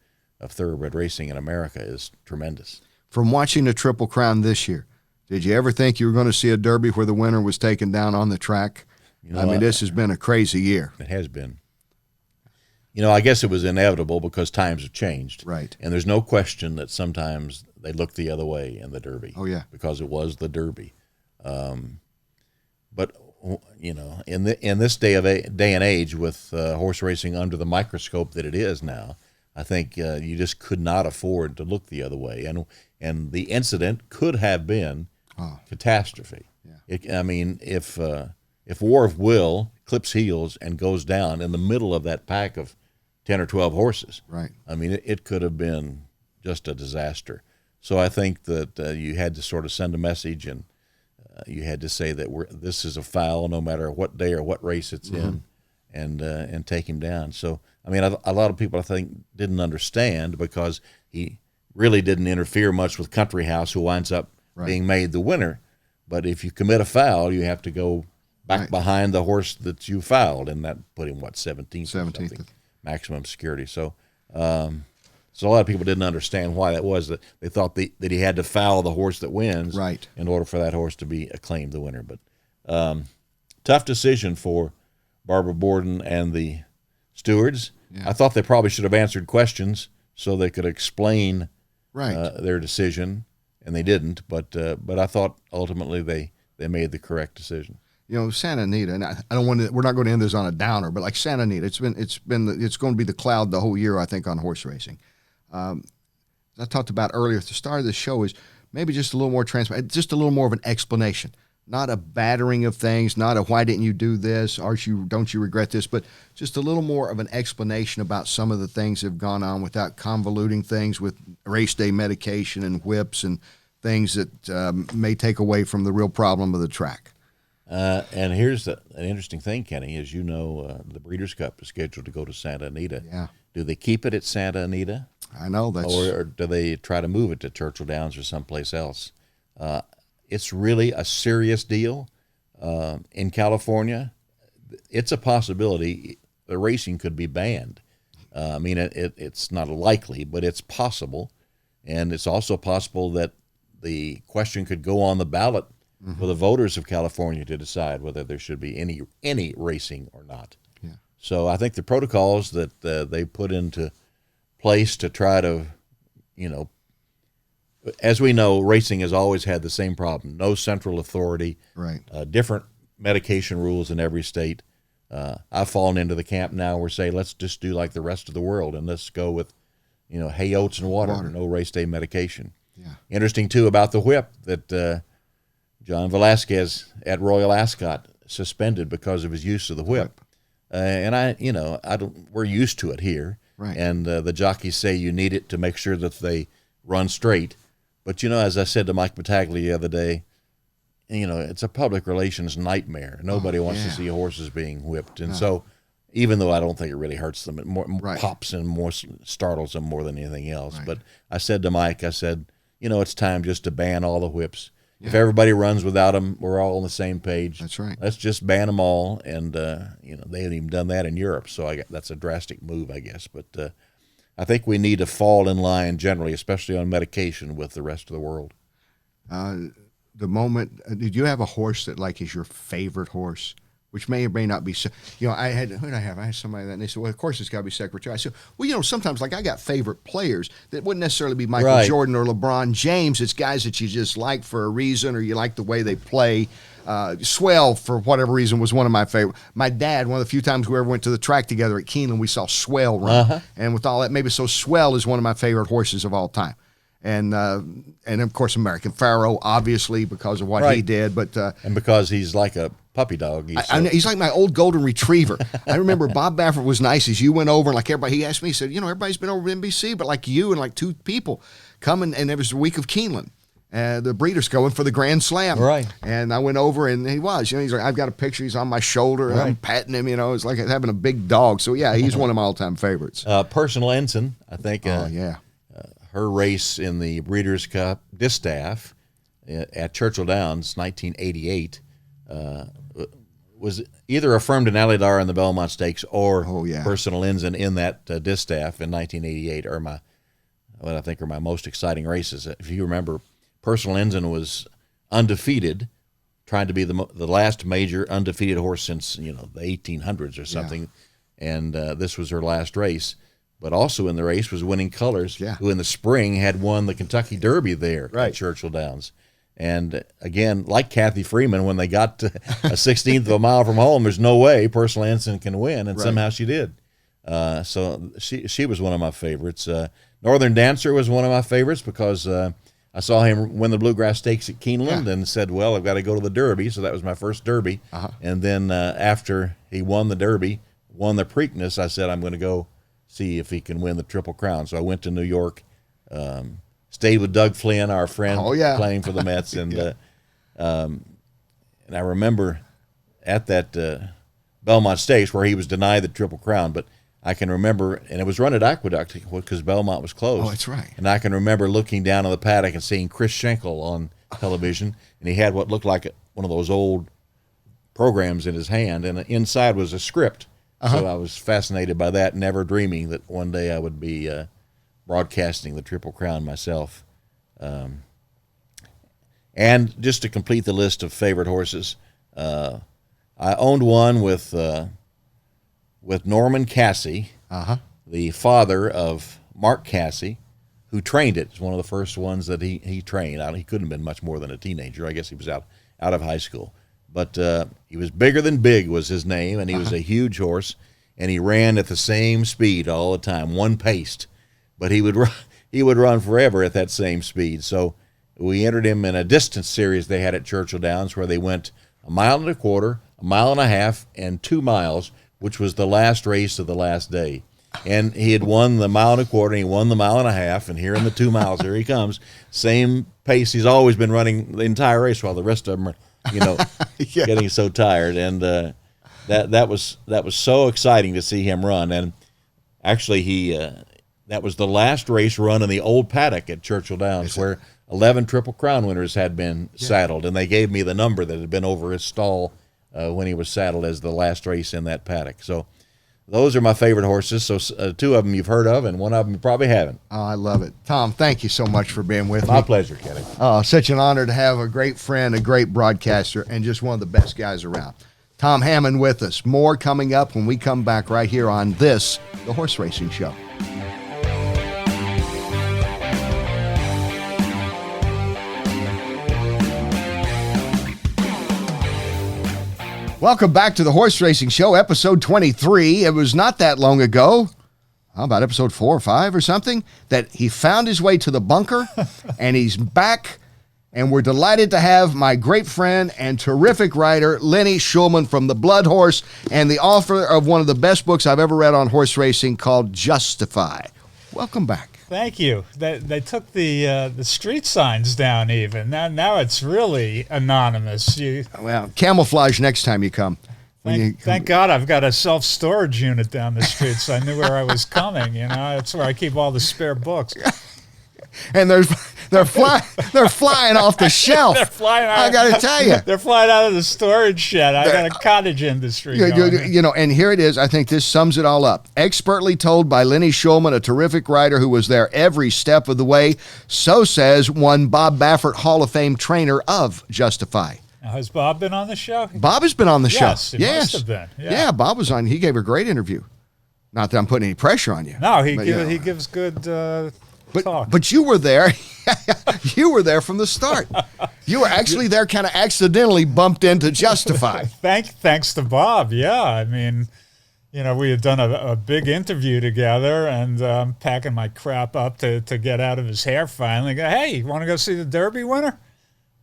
thoroughbred racing in America is tremendous. From watching the Triple Crown this year, did you ever think you were going to see a Derby where the winner was taken down on the track? This has been a crazy year. It has been. I guess it was inevitable because times have changed. Right. And there's no question that sometimes they look the other way in the Derby. Oh, yeah. Because it was the Derby. But in this day and age with horse racing under the microscope that it is now, I think you just could not afford to look the other way. And the incident could have been catastrophe. Yeah. If War of Will clips heels and goes down in the middle of that pack of 10 or 12 horses, right? It could have been just a disaster. So I think that you had to sort of send a message, and you had to say that this is a foul no matter what day or what race it's in, and take him down. So, I mean, a lot of people, I think, didn't understand because he really didn't interfere much with Country House, who winds up being made the winner. But if you commit a foul, you have to go back behind the horse that you fouled, and that put him, 17th maximum security. So so a lot of people didn't understand why that was. That they thought that he had to foul the horse that wins in order for that horse to be acclaimed the winner. But tough decision for Barbara Borden and the stewards. Yeah. I thought they probably should have answered questions so they could explain their decision, and they didn't. But I thought ultimately they made the correct decision. You know, Santa Anita, and I don't want to. We're not going to end this on a downer, but like Santa Anita, it's going to be the cloud the whole year, I think, on horse racing. I talked about earlier at the start of the show is maybe just a little more transparent, just a little more of an explanation, not a battering of things, not a why didn't you do this, or don't you regret this, but just a little more of an explanation about some of the things that have gone on without convoluting things with race day medication and whips and things that may take away from the real problem of the track. And here's an interesting thing, Kenny. As you know, the Breeders' Cup is scheduled to go to Santa Anita. Yeah. Do they keep it at Santa Anita? I know that's. Or do they try to move it to Churchill Downs or someplace else? It's really a serious deal. In California, it's a possibility the racing could be banned. I mean, it's not likely, but it's possible. And it's also possible that the question could go on the ballot for the voters of California to decide whether there should be any racing or not. Yeah. So I think the protocols that they put into place to try to, as we know, racing has always had the same problem. No central authority, different medication rules in every state. I've fallen into the camp now where say, let's just do like the rest of the world and let's go with, hay, oats, and water. No race day medication. Yeah. Interesting, too, about the whip that John Velasquez at Royal Ascot suspended because of his use of the whip. And we're used to it here. Right. And the jockeys say you need it to make sure that they run straight. But, as I said to Mike Battaglia the other day, it's a public relations nightmare. Nobody wants to see horses being whipped. And so even though I don't think it really hurts them, it more pops and more startles them more than anything else. Right. But I said to Mike, it's time just to ban all the whips. Yeah. If everybody runs without them, we're all on the same page. That's right. Let's just ban them all. And, they haven't even done that in Europe. So that's a drastic move, I guess. But I think we need to fall in line generally, especially on medication, with the rest of the world. The moment, did you have a horse that is your favorite horse? Which may or may not be, who did I have? I had somebody that, and they said, well, of course it's got to be Secretary. I said, well, sometimes I got favorite players that wouldn't necessarily be Michael Jordan or LeBron James. It's guys that you just like for a reason, or you like the way they play. Swell, for whatever reason, was one of my favorite. My dad, one of the few times we ever went to the track together at Keeneland, we saw Swell run. And with all that, maybe so Swell is one of my favorite horses of all time. And of course American Pharaoh, obviously, because of what he did, but and because he's like a puppy dog. He's like my old golden retriever. I remember Bob Baffert was nice as you went over, and everybody, he asked me, he said, everybody's been over to NBC, but you and two people coming, and it was the week of Keeneland. The breeders going for the Grand Slam. Right. And I went over, and he was, he's like, I've got a picture, he's on my shoulder, and I'm patting him, it's like having a big dog. So yeah, he's one of my all-time favorites. Personal Ensign, I think. Her race in the Breeders' Cup Distaff at Churchill Downs, 1988, was either affirmed in Alydar in the Belmont Stakes or Personal Ensign in that Distaff in 1988 are what I think are my most exciting races. If you remember, Personal Ensign was undefeated, trying to be the last major undefeated horse since the 1800s or something, and this was her last race. But also in the race was Winning Colors, who in the spring had won the Kentucky Derby there at Churchill Downs. And again, like Kathy Freeman, when they got to a 16th of a mile from home, there's no way Personal Ensign can win, and somehow she did. So she was one of my favorites. Northern Dancer was one of my favorites because I saw him win the Bluegrass Stakes at Keeneland and said, well, I've got to go to the Derby. So that was my first Derby. And then after he won the Derby, won the Preakness, I said, I'm going to go see if he can win the Triple Crown. So I went to New York Stayed with Doug Flynn, our friend, Oh, yeah. playing for the Mets, and I remember at that Belmont Stakes where he was denied the Triple Crown, but I can remember, and it was run at Aqueduct because Belmont was closed. Oh, that's right. And I can remember looking down on the paddock and seeing Chris Schenkel on television, and he had what looked like one of those old programs in his hand, and inside was a script. So I was fascinated by that, never dreaming that one day I would be broadcasting the Triple Crown myself. And just to complete the list of favorite horses, I owned one with Norman Cassie, the father of Mark Cassie, who trained it. It's one of the first ones that he trained. He couldn't have been much more than a teenager. I guess he was out of high school. But he was Bigger Than Big was his name, and he was a huge horse, and he ran at the same speed all the time, one paced. But he would run forever at that same speed. So we entered him in a distance series they had at Churchill Downs where they went 1.25 miles, 1.5 miles, and 2 miles, which was the last race of the last day. And he had won the 1.25 miles, and he won the 1.5 miles, and here in the 2 miles, here he comes. Same pace he's always been running the entire race while the rest of them are, getting so tired. And that was so exciting to see him run. And actually that was the last race run in the old paddock at Churchill Downs where 11 Triple Crown winners had been saddled, and they gave me the number that had been over his stall when he was saddled as the last race in that paddock. So those are my favorite horses. So 2 of them you've heard of, and 1 of them you probably haven't. Oh, I love it. Tom, thank you so much for being with me. My pleasure, Kenny. Such an honor to have a great friend, a great broadcaster, and just one of the best guys around. Tom Hammond with us. More coming up when we come back right here on this, the Horse Racing Show. Welcome back to the Horse Racing Show, episode 23. It was not that long ago, about episode 4 or 5 or something, that he found his way to the bunker, and he's back, and we're delighted to have my great friend and terrific writer, Lenny Shulman from the BloodHorse, and the author of one of the best books I've ever read on horse racing called Justify. Welcome back. Thank you. They took the street signs down even. Now it's really anonymous. Well, camouflage next time you come. Thank God I've got a self-storage unit down the street, so I knew where I was coming. That's where I keep all the spare books. And they're flying off the shelf. They're flying out. I got to tell you. They're flying out of the storage shed. I got a cottage industry going. And here it is. I think this sums it all up. Expertly told by Lenny Schulman, a terrific writer who was there every step of the way. So says one Bob Baffert, Hall of Fame trainer of Justify. Now, has Bob been on the show? Bob has been on the show. Yes, he must have been. Yeah, Bob was on. He gave a great interview. Not that I'm putting any pressure on you. No, he gives good talk. But you were there. You were there from the start. You were actually there, kind of accidentally bumped into Justify. Thanks to Bob. Yeah, I mean, we had done a big interview together, and I'm packing my crap up to get out of his hair finally. Go, hey, you want to go see the Derby winner?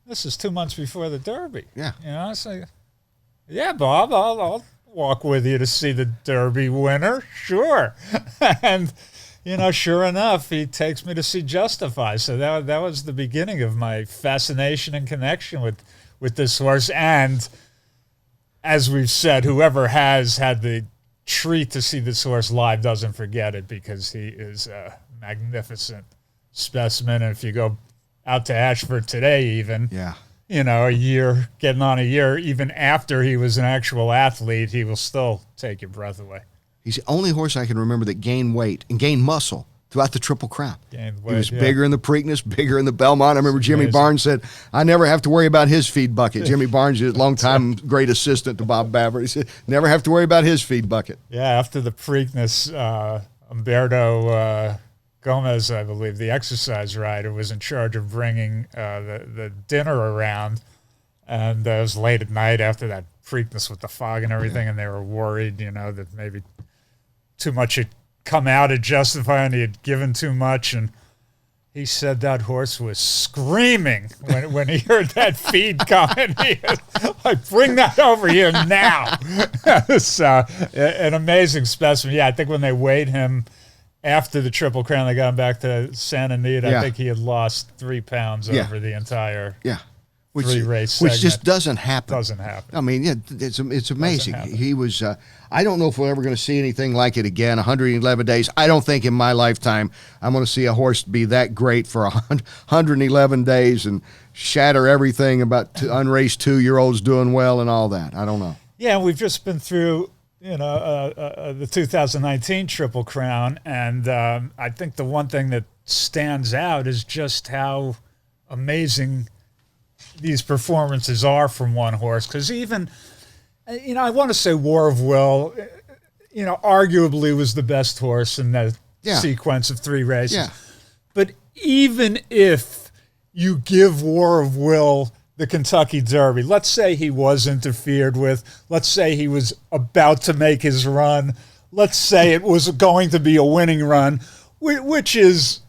This is 2 months before the Derby. Yeah. So, yeah, Bob, I'll walk with you to see the Derby winner. Sure. And sure enough, he takes me to see Justify. So that was the beginning of my fascination and connection with this horse. And as we've said, whoever has had the treat to see this horse live doesn't forget it, because he is a magnificent specimen. And if you go out to Ashford today even, getting on a year, even after he was an actual athlete, he will still take your breath away. He's the only horse I can remember that gained weight and gained muscle throughout the Triple Crown. He was bigger in the Preakness, bigger in the Belmont. I remember Jimmy Barnes said, I never have to worry about his feed bucket. Jimmy Barnes is a longtime great assistant to Bob Baffert. He said, never have to worry about his feed bucket. Yeah, after the Preakness, Umberto Gomez, I believe, the exercise rider, was in charge of bringing the dinner around. And it was late at night after that Preakness with the fog and everything, and they were worried, that maybe too much had come out at Justify and he had given too much. And he said that horse was screaming when he heard that feed coming. He was like, bring that over here now. It's an amazing specimen. Yeah, I think when they weighed him after the Triple Crown, they got him back to Santa Anita. Yeah. I think he had lost 3 pounds Yeah. over the entire Yeah. Which, 3-race which segment. just doesn't happen. Doesn't happen. I mean, yeah, it's amazing. happen. He was. I don't know if we're ever going to see anything like it again. 111 days. I don't think in my lifetime I'm going to see a horse be that great for 111 days and shatter everything about unraced 2-year-olds doing well and all that. I don't know. Yeah, we've just been through, the 2019 Triple Crown, and I think the one thing that stands out is just how amazing these performances are from one horse. Because even, I want to say War of Will, arguably was the best horse in the sequence of 3 races. Yeah. But even if you give War of Will the Kentucky Derby, let's say he was interfered with, let's say he was about to make his run, let's say it was going to be a winning run, which is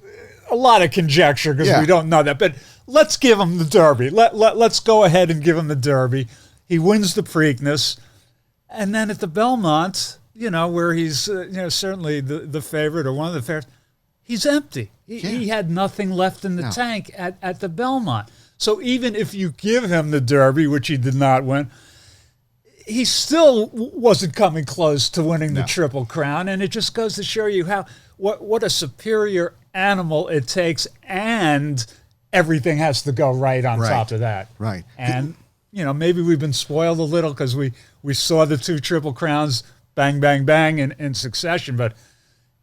a lot of conjecture because we don't know that, but let's give him the Derby. Let's go ahead and give him the Derby. He wins the Preakness, and then at the Belmont, where he's certainly the favorite or one of the favorites, he's empty. He had nothing left in the tank at the Belmont. So even if you give him the Derby, which he did not win, he still wasn't coming close to winning the Triple Crown, and it just goes to show you what a superior animal it takes, and everything has to go right on top of that. Right. And, maybe we've been spoiled a little because we saw the 2 Triple Crowns bang, bang, bang in succession, but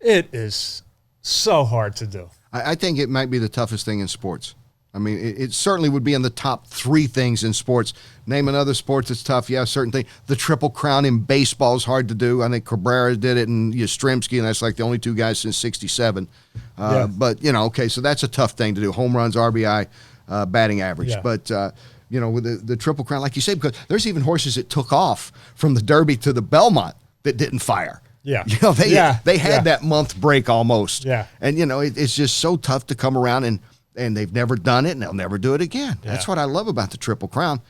it is so hard to do. I think it might be the toughest thing in sports. I mean, it certainly would be in the top 3 things in sports. Name another sport that's tough. Yeah, certain thing. The Triple Crown in baseball is hard to do. I think Cabrera did it and Yastrzemski, and that's like the only 2 guys since '67. But, okay, so that's a tough thing to do. Home runs, RBI, batting average. Yeah. But, with the Triple Crown, like you say, because there's even horses that took off from the Derby to the Belmont that didn't fire. Yeah. They had that month break almost. Yeah. And, it's just so tough to come around and they've never done it, and they'll never do it again. Yeah. That's what I love about the Triple Crown.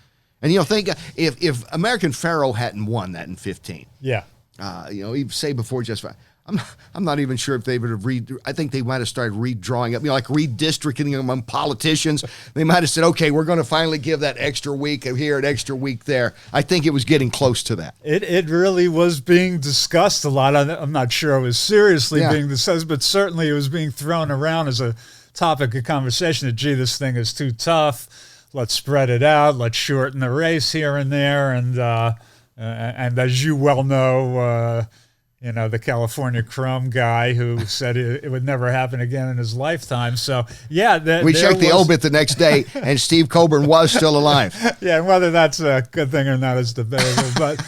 And, think if American Pharaoh hadn't won that in 15, he'd say before just fine. I'm not even sure if they would have I think they might have started redrawing up, like redistricting among politicians. They might have said, okay, we're going to finally give that extra week here, an extra week there. I think it was getting close to that. It really was being discussed a lot. I'm not sure it was seriously being discussed, but certainly it was being thrown around as a topic of conversation that, gee, this thing is too tough. Let's spread it out. Let's shorten the race here and there. And as you well know, the California Chrome guy who said it would never happen again in his lifetime. So, we checked the obit the next day, and Steve Coburn was still alive. Yeah, and whether that's a good thing or not is debatable. But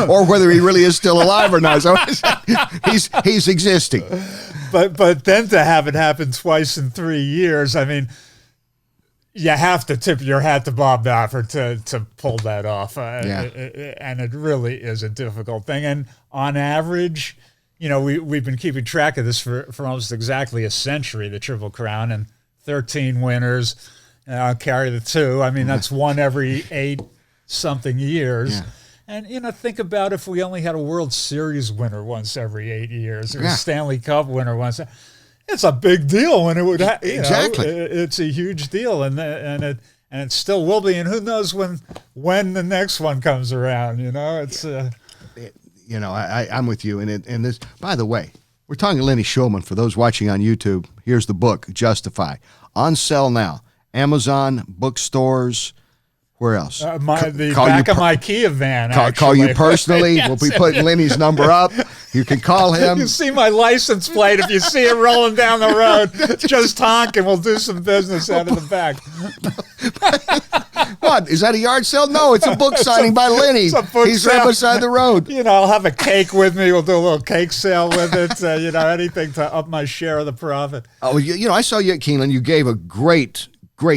or whether he really is still alive or not. So he's existing. But then to have it happen twice in 3 years, I mean, you have to tip your hat to Bob Baffert to pull that off. And it really is a difficult thing. And on average, we've been keeping track of this for almost exactly a century, the Triple Crown, and 13 winners, carry the 2. I mean, that's 1 every 8-something years. Yeah. And, think about if we only had a World Series winner once every 8 years or a Stanley Cup winner once. It's a big deal when it would happen. Exactly. It's a huge deal, and it still will be. And who knows when the next one comes around, It's I'm with you. And this, by the way, we're talking to Lenny Shulman. For those watching on YouTube, here's the book, Justify. On sale now. Amazon, bookstores. Where else? The back of my Kia van. Call you personally. Yes. We'll be putting Lenny's number up. You can call him. You see my license plate. If you see it rolling down the road, just honk and we'll do some business out of the back. What? Is that a yard sale? No, it's a book signing by Lenny. He's sale. right beside the road. I'll have a cake with me. We'll do a little cake sale with it. Anything to up my share of the profit. Oh, I saw you at Keeneland. You gave a great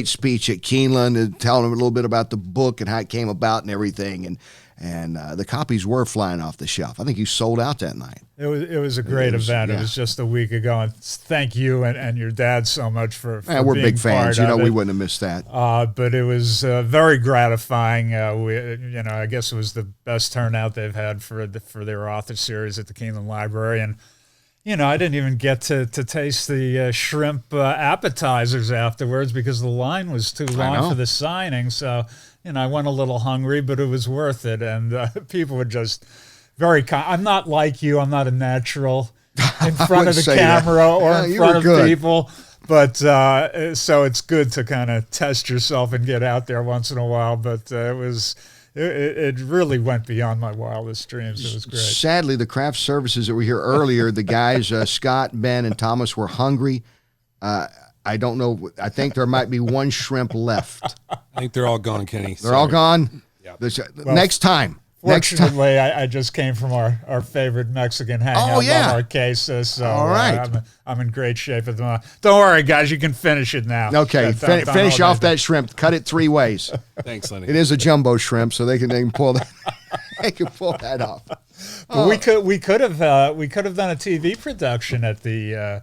speech at Keeneland and telling them a little bit about the book and how it came about and everything. And the copies were flying off the shelf. I think you sold out that night. It was a great event. Yeah. It was just a week ago. And thank you and your dad so much for we're being big fans. part of We it. wouldn't have missed that. But it was very gratifying. I guess it was the best turnout they've had for their author series at the Keeneland Library. And I didn't even get to taste the shrimp appetizers afterwards because the line was too long for the signing. So, I went a little hungry, but it was worth it. And people were just very kind. I'm not like you. I'm not a natural in front of the camera or in front of people. But so it's good to kind of test yourself and get out there once in a while. But it really went beyond my wildest dreams. It was great. Sadly, the craft services that were here earlier, the guys, Scott, Ben, and Thomas were hungry. I don't know. I think there might be one shrimp left. I think they're all gone, Kenny. They're all gone? Yep. Next time. Fortunately, I just came from our favorite Mexican hangout, Marquesa, so all right. I'm in great shape at the moment. Don't worry, guys, you can finish it now. Okay, finish off that shrimp. Cut it 3 ways. Thanks, Lenny. It is a jumbo shrimp, so they can pull that. They can pull that off. But we could have done a TV production at the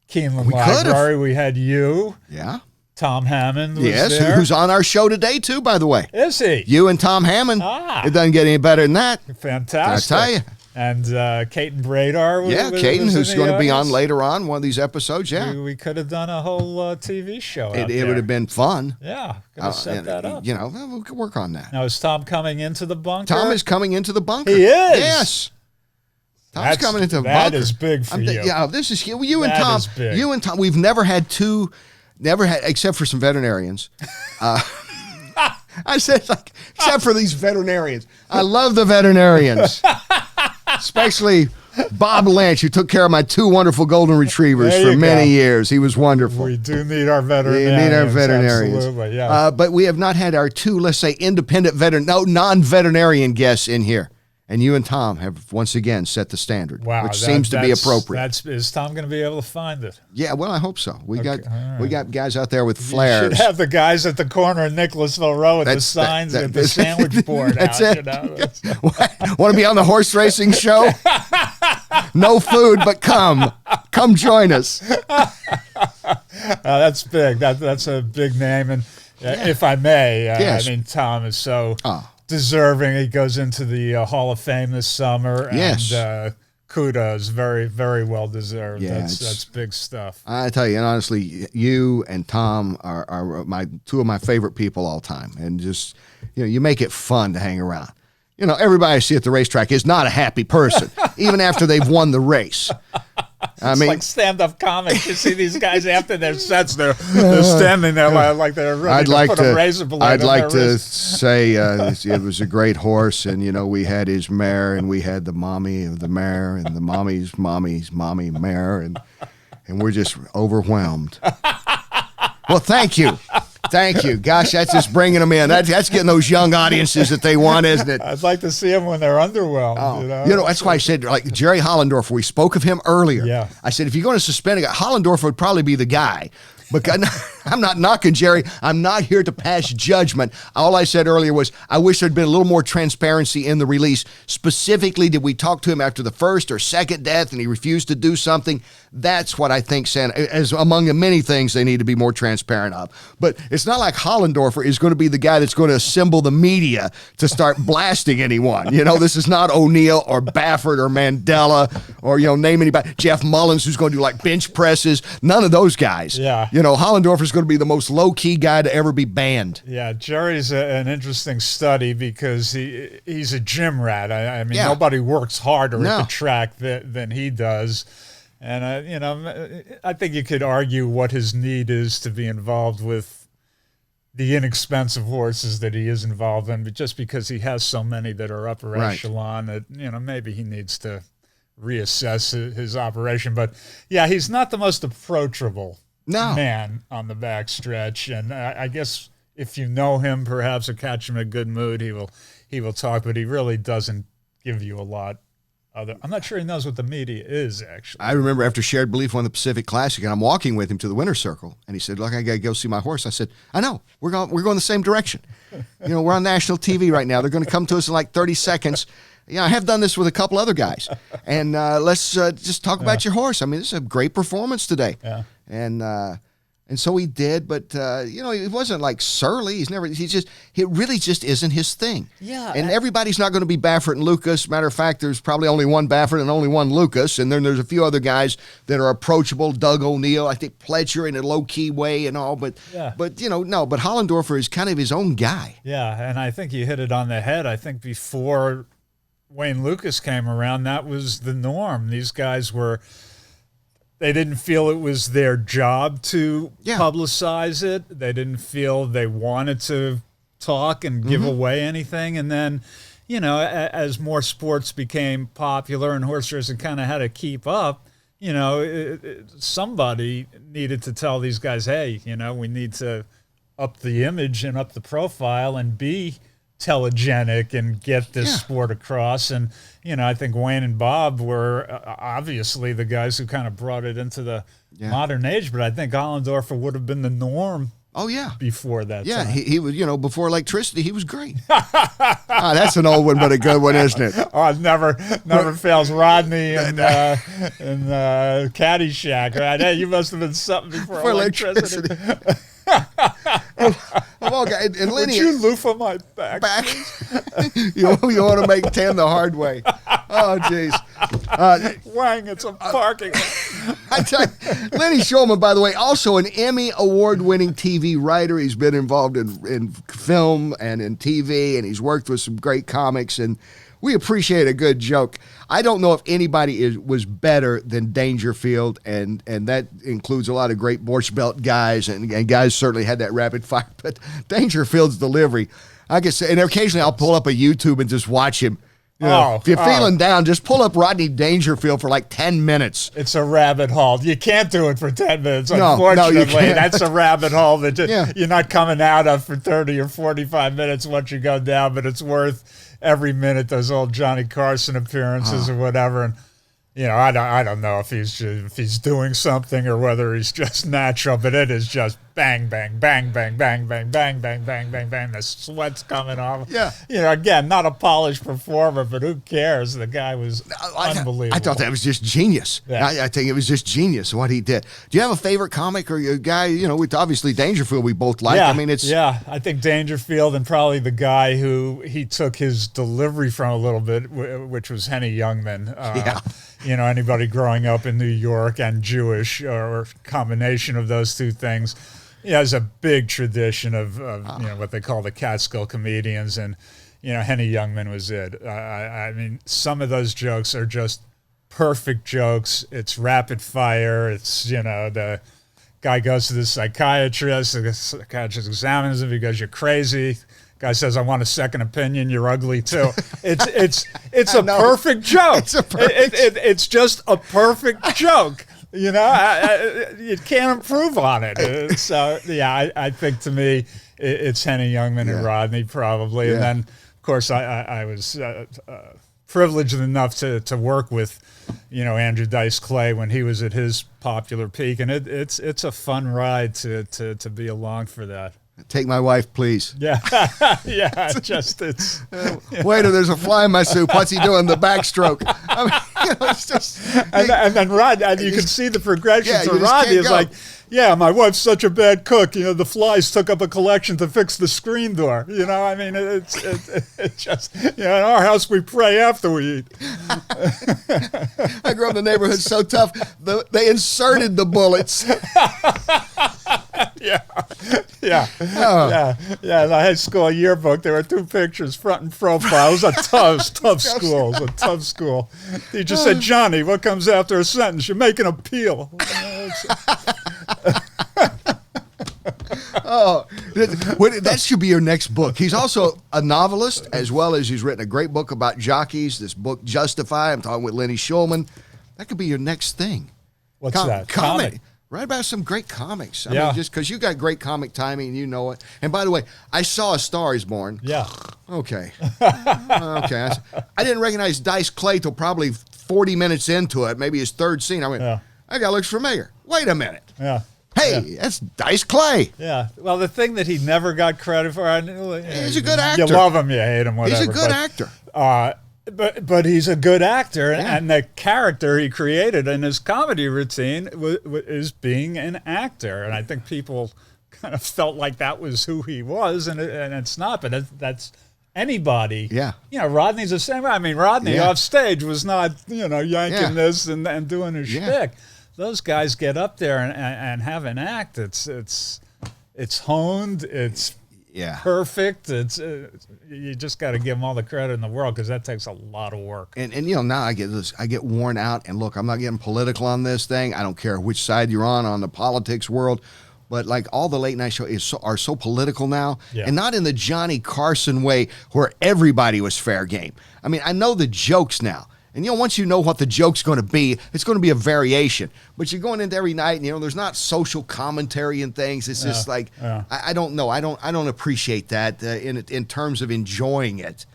Keeneland Library. We had you. Yeah. Tom Hammond was there. Who's on our show today, too, by the way. Is he? You and Tom Hammond. It doesn't get any better than that. Fantastic. I tell you. And Caton Bradar was Caton, who's going to be on audience. later on one of these episodes, We could have done a whole TV show It would have been fun. Yeah, could have set that up. We could work on that. Now, is Tom coming into the bunker? Tom is coming into the bunker. He is? Yes. Tom's coming into the bunker. That is big for you. Yeah, this is you and That Tom. is big. You and Tom, we've never had, except for some veterinarians. I said, except for these veterinarians. I love the veterinarians, especially Bob Lynch, who took care of my 2 wonderful golden retrievers for many years. He was wonderful. We do need our veterinarians. We need our veterinarians. Absolutely, yeah. But we have not had our 2, let's say, independent non-veterinarian guests in here. And you and Tom have once again set the standard, which seems to be appropriate. Is Tom going to be able to find it? Yeah, well, I hope so. We got guys out there with flares. You should have the guys at the corner of Nicholasville Row with the signs and the sandwich board that's out. It. Want to be on the horse racing show? No food, but come join us. That's big. That's a big name, and if I may, yes. I mean, Tom is so deserving. He goes into the Hall of Fame this summer, and kudos, very, very well deserved. Yeah, that's big stuff. I tell you, and honestly, you and Tom are my 2 of my favorite people all time, and just you make it fun to hang around. Everybody I see at the racetrack is not a happy person, even after they've won the race. It's like stand-up comics. You see these guys after their sets, they're standing there like they're ready to put a razor blade I'd on like their to wrist. say it was a great horse, and we had his mare, and we had the mommy of the mare, and the mommy's mommy mare, and we're just overwhelmed. Well, thank you. Thank you. Gosh, that's just bringing them in. That's getting those young audiences that they want, isn't it? I'd like to see them when they're underwhelmed. That's why I said, like Jerry Hollendorfer, we spoke of him earlier. Yeah. I said, if you're going to suspend a guy, Hollendorfer would probably be the guy. Because I'm not knocking Jerry. I'm not here to pass judgment. All I said earlier was I wish there'd been a little more transparency in the release. Specifically, did we talk to him after the first or second death and he refused to do something? That's what I think Santa, as among the many things they need to be more transparent of. But it's not like Hollendorfer is going to be the guy that's going to assemble the media to start blasting anyone. This is not O'Neill or Baffert or Mandela or, name anybody. Jeff Mullins, who's going to do like bench presses. None of those guys. Yeah. Hollendorfer is going to be the most low-key guy to ever be banned. Yeah, Jerry's an interesting study because he's a gym rat. I mean, nobody works harder at the track than he does. And, I think you could argue what his need is to be involved with the inexpensive horses that he is involved in, but just because he has so many that are upper echelon that, maybe he needs to reassess his operation. But, yeah, he's not the most approachable man on the backstretch, and I guess if you know him, perhaps, or catch him in a good mood, he will talk, but he really doesn't give you a lot. I'm not sure he knows what the media is, actually. I remember after Shared Belief won the Pacific Classic, and I'm walking with him to the winner's circle, and he said, "Look, I got to go see my horse." I said, "I know. We're going the same direction. We're on national TV right now. They're going to come to us in like 30 seconds." I have done this with a couple other guys, and let's just talk about your horse. I mean, this is a great performance today. Yeah. And And so he did, but it wasn't like surly. It really just isn't his thing. Yeah. And everybody's not going to be Baffert and Lucas. Matter of fact, there's probably only one Baffert and only one Lucas. And then there's a few other guys that are approachable. Doug O'Neill, I think Pledger in a low-key way and all. But Hollendorfer is kind of his own guy. Yeah, and I think you hit it on the head. I think before Wayne Lucas came around, that was the norm. These guys they didn't feel it was their job to publicize it. They didn't feel they wanted to talk and give away anything. And then, as more sports became popular and horse racing kind of had to keep up, somebody needed to tell these guys, hey, we need to up the image and up the profile and be telegenic and get this sport across. And I think Wayne and Bob were obviously the guys who kind of brought it into the modern age, but I think Hollendorfer would have been the norm. Oh yeah, before that. Yeah, time. he was. Before electricity, he was great. That's an old one, but a good one, isn't it? Oh, it never never Rodney and Caddyshack, right? Hey, you must have been something before electricity. And Lenny, would you loofah my back? you want to make 10 the hard way. Oh, jeez. Wang, it's a parking lot. I tell you, Lenny Schulman, by the way, also an Emmy award-winning TV writer. He's been involved in film and in TV, and he's worked with some great comics, and we appreciate a good joke. I don't know if anybody was better than Dangerfield, and that includes a lot of great Borscht Belt guys, and guys certainly had that rapid fire, but Dangerfield's delivery, I guess, and occasionally I'll pull up a YouTube and just watch him. If you're feeling down, just pull up Rodney Dangerfield for like 10 minutes. It's a rabbit hole. You can't do it for 10 minutes, No, unfortunately. you can't. That's a rabbit hole that you're not coming out of for 30 or 45 minutes once you go down, but it's worth every minute, those old Johnny Carson appearances or whatever. And I don't know if he's doing something or whether he's just natural, but it is just bang, bang, bang, bang, bang, bang, bang, bang, bang, bang, bang. The sweat's coming off. Yeah. Again, not a polished performer, but who cares? The guy was unbelievable. I thought that was just genius. Yeah. I think it was just genius what he did. Do you have a favorite comic or a guy, with obviously Dangerfield we both like? Yeah, I mean, I think Dangerfield and probably the guy who he took his delivery from a little bit, which was Henny Youngman. Anybody growing up in New York and Jewish or combination of those two things, has a big tradition of what they call the Catskill comedians, and Henny Youngman was it. I mean, some of those jokes are just perfect jokes. It's rapid fire. It's the guy goes to the psychiatrist examines him because you're crazy. Guy says, I want a second opinion. You're ugly too. It's a perfect joke. It's just a perfect joke. You can't improve on it. So I think to me it's Henny Youngman and Rodney probably, and then of course I was privileged enough to work with Andrew Dice Clay when he was at his popular peak, and it's a fun ride to be along for that. Take my wife, please. Yeah, it's. Wait, there's a fly in my soup. What's he doing? The backstroke. I mean, it's just. And then Rod, and you can see the progression. Yeah, so you just Rodney can't is go. like, yeah, my wife's such a bad cook. The flies took up a collection to fix the screen door. I mean, it's just, in our house we pray after we eat. I grew up in the neighborhood so tough, they inserted the bullets. Yeah. In the high school yearbook, there were two pictures, front and profile. It was a tough school. It was a tough school. Teacher said, Johnny, what comes after a sentence? You're making a peel. That should be your next book. He's also a novelist, as well as he's written a great book about jockeys. This book, Justify. I'm talking with Lenny Schulman. That could be your next thing. What's that? Comic. Write about some great comics. I mean, just because you got great comic timing and you know it. And by the way, I saw A Star Is Born. Yeah. Okay. I didn't recognize Dice Clay till probably 40 minutes into it, maybe his third scene. I went, that guy looks familiar. Wait a minute. Yeah. Hey, that's Dice Clay. Yeah. Well, the thing that he never got credit for, I knew. He's a good actor. You love him, you hate him, whatever. He's a good actor. But he's a good actor, and the character he created in his comedy routine is being an actor. And I think people kind of felt like that was who he was, and it's not. But that's anybody. Yeah. Rodney's the same way. I mean, Rodney off stage was not, yanking this and doing his shtick. Those guys get up there and have an act. It's honed. It's perfect. It's you just got to give them all the credit in the world, because that takes a lot of work. And now I get worn out. And look, I'm not getting political on this thing. I don't care which side you're on the politics world. But like all the late night shows are so political now, and not in the Johnny Carson way where everybody was fair game. I mean, I know the jokes now. And, once you know what the joke's going to be, it's going to be a variation. But you're going into every night, and, there's not social commentary and things. It's just like, I don't know. I don't appreciate that in terms of enjoying it.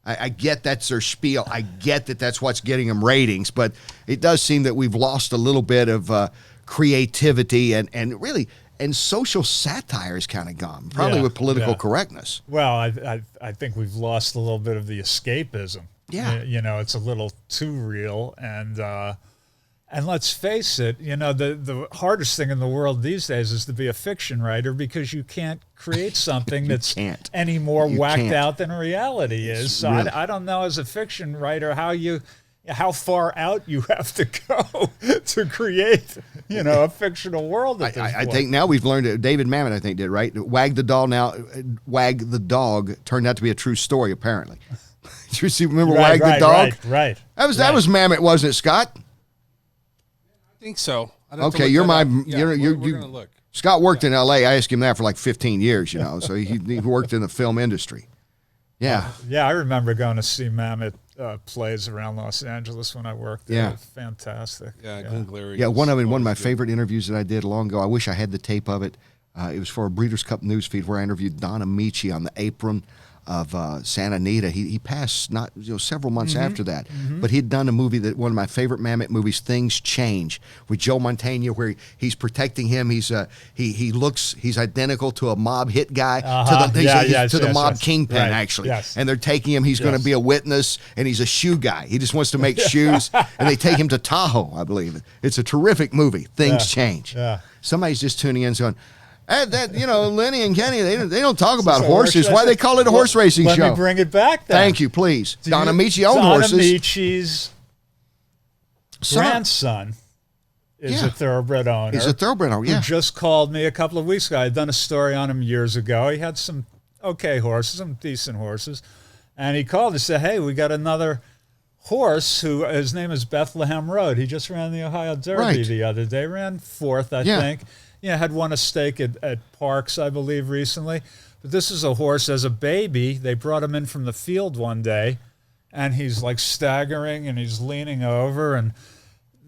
I get that's their spiel. I get that that's what's getting them ratings. But it does seem that we've lost a little bit of creativity and really, and social satire is kind of gone, probably with political correctness. Well, I think we've lost a little bit of the escapism. Yeah. It's a little too real. And let's face it, the hardest thing in the world these days is to be a fiction writer, because you can't create something that's any more whacked out than reality is. So really. I don't know, as a fiction writer, how far out you have to go to create, a fictional world at this point. I think now we've learned, David Mamet, I think, did, right? Wag the Dog turned out to be a true story, apparently. Did you remember Wag the Dog? Right. That was Mamet, wasn't it, Scott? I think so. Okay, you're my. We're gonna look. Scott worked in L.A. I asked him that for like 15 years, so he worked in the film industry. Yeah. I remember going to see Mamet plays around Los Angeles when I worked there. It was fantastic. Glenn Glary. Yeah, one of my favorite interviews that I did long ago. I wish I had the tape of it. It was for a Breeders' Cup newsfeed where I interviewed Don Amici on the apron of Santa Anita. He passed not several months after that, but he'd done a movie that one of my favorite Mamet movies, Things Change, with Joe Mantegna, where he's protecting him. He's identical to a mob hit guy, to the mob kingpin actually, and they're taking him. He's going to be a witness, and he's a shoe guy. He just wants to make shoes, and they take him to Tahoe, I believe. It's a terrific movie. Things Change. Somebody's just tuning in, going, Lenny and Kenny, they don't talk about horses. Why they call it a horse racing show? Let me bring it back then. Thank you, please. Don Amici owned horses. Don Amici's grandson is a thoroughbred owner. He's a thoroughbred owner, Who just called me a couple of weeks ago. I had done a story on him years ago. He had some okay horses, some decent horses. And he called and said, hey, we got another horse who, his name is Bethlehem Road. He just ran the Ohio Derby the other day. Ran fourth, I think. Had won a stake at Parks, I believe, recently. But this is a horse as a baby. They brought him in from the field one day, and he's like staggering, and he's leaning over, and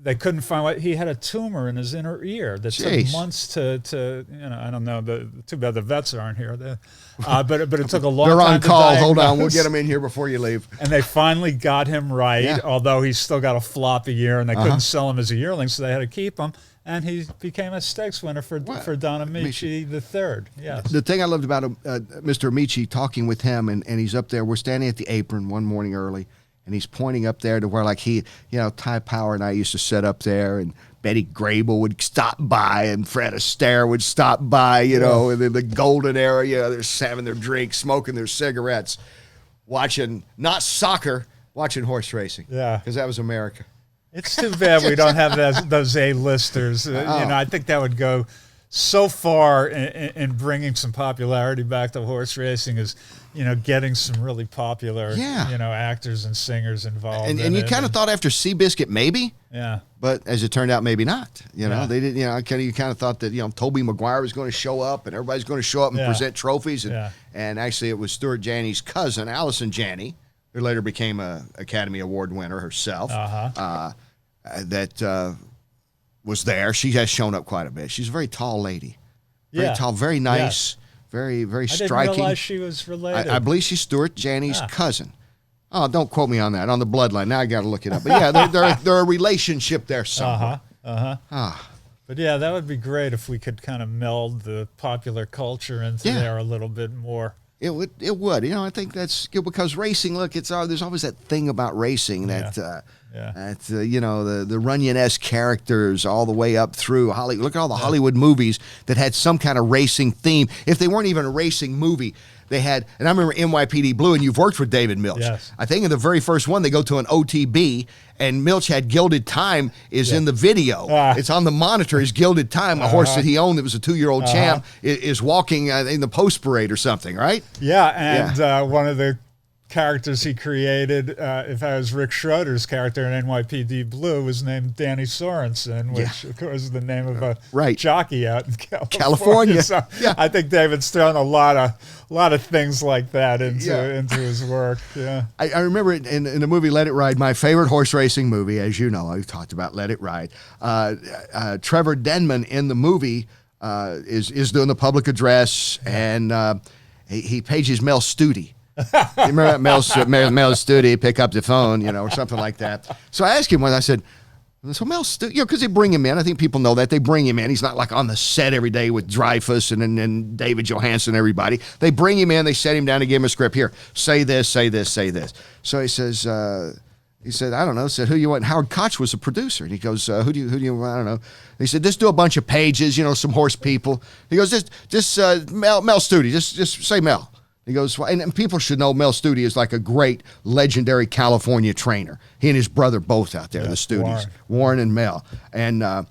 they couldn't find what he had a tumor in his inner ear that took months to I don't know. Too bad the vets aren't here. But it took a long time. They're on to call. diagnose. Hold on, we'll get them in here before you leave. And they finally got him right, although he's still got a floppy ear, and they couldn't sell him as a yearling, so they had to keep him. And he became a stakes winner for Don Amici III. Yes. The thing I loved about Mr. Amici, talking with him, and he's up there. We're standing at the apron one morning early, and he's pointing up there to where, like, Ty Power and I used to sit up there, and Betty Grable would stop by, and Fred Astaire would stop by, and in the golden area, they're having their drinks, smoking their cigarettes, watching, not soccer, watching horse racing. Yeah. Because that was America. It's too bad we don't have those A-listers. I think that would go so far in bringing some popularity back to horse racing, is, getting some really popular, actors and singers involved. And you kind of thought after Seabiscuit maybe, but as it turned out, maybe not. They didn't. You kind of thought that Toby Maguire was going to show up, and everybody's going to show up and present trophies, and actually it was Stuart Janney's cousin, Allison Janney, who later became a Academy Award winner herself, that was there. She has shown up quite a bit. She's a very tall lady. Very tall, very nice, very, very striking. I didn't realize she was related. I believe she's Stuart Janney's cousin. Oh, don't quote me on that, on the bloodline. Now I got to look it up. But yeah, they're a relationship there somewhere. But yeah, that would be great if we could kind of meld the popular culture into there a little bit more. It would. I think that's good because racing. Look, there's always that thing about racing that the Runyon-esque characters all the way up through Hollywood. Look at all the Hollywood movies that had some kind of racing theme. If they weren't even a racing movie, they had. And I remember NYPD Blue, and you've worked with David Milch. Yes. I think in the very first one, they go to an OTB, and Milch had Gilded Time is in the video. It's on the monitor. His Gilded Time, a horse that he owned that was a 2-year-old champ, is walking in the post parade or something, right? Yeah, and one of the characters he created, if I was Rick Schroeder's character in NYPD Blue, was named Danny Sorensen, which of course is the name of a jockey out in California. So I think David's thrown a lot of things like that into his work. Yeah, I remember it in the movie Let It Ride, my favorite horse racing movie, as you know, I've talked about Let It Ride. Trevor Denman in the movie is doing the public address, and he pages Mel Studi. You remember that Mel Studi, pick up the phone, or something like that. So I asked him when I said, so Mel Studi, because they bring him in. I think people know that. They bring him in. He's not like on the set every day with Dreyfuss and David Johansen and everybody. They bring him in. They set him down to give him a script. Here, say this, say this, say this. So he says, he said, I don't know. Said, who you want? Howard Koch was the producer. And he goes, who do you, I don't know. He said, just do a bunch of pages, some horse people. He goes, just Mel Studi, just say Mel. He goes, and people should know Mel Studi is like a great, legendary California trainer. He and his brother both out there, the Studis, Warren and Mel. And I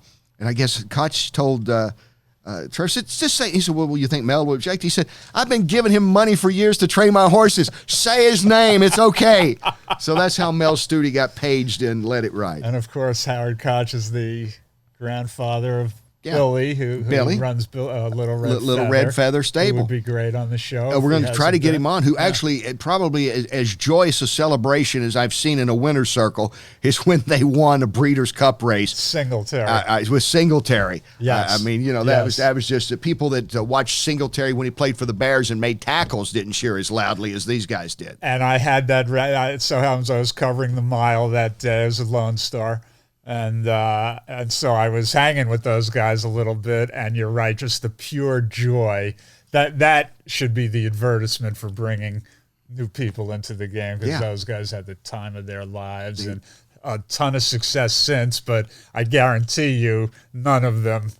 guess Koch told Trevor, just say, he said, well, you think Mel would object? He said, I've been giving him money for years to train my horses. Say his name. It's okay. So that's how Mel Studi got paged in Let It Ride. And of course, Howard Koch is the grandfather of Billy, who runs Little Red Feather Stable. Who would be great on the show. We're going to try to get him on, who actually probably as joyous a celebration as I've seen in a winner's circle is when they won a Breeders' Cup race. Singletary. With Singletary. Yes. That was just the people that watched Singletary when he played for the Bears and made tackles didn't cheer as loudly as these guys did. And I had that, so happens I was covering the mile that day as a Lone Star. And so I was hanging with those guys a little bit, and you're right, just the pure joy. That should be the advertisement for bringing new people into the game, because those guys had the time of their lives and a ton of success since, but I guarantee you none of them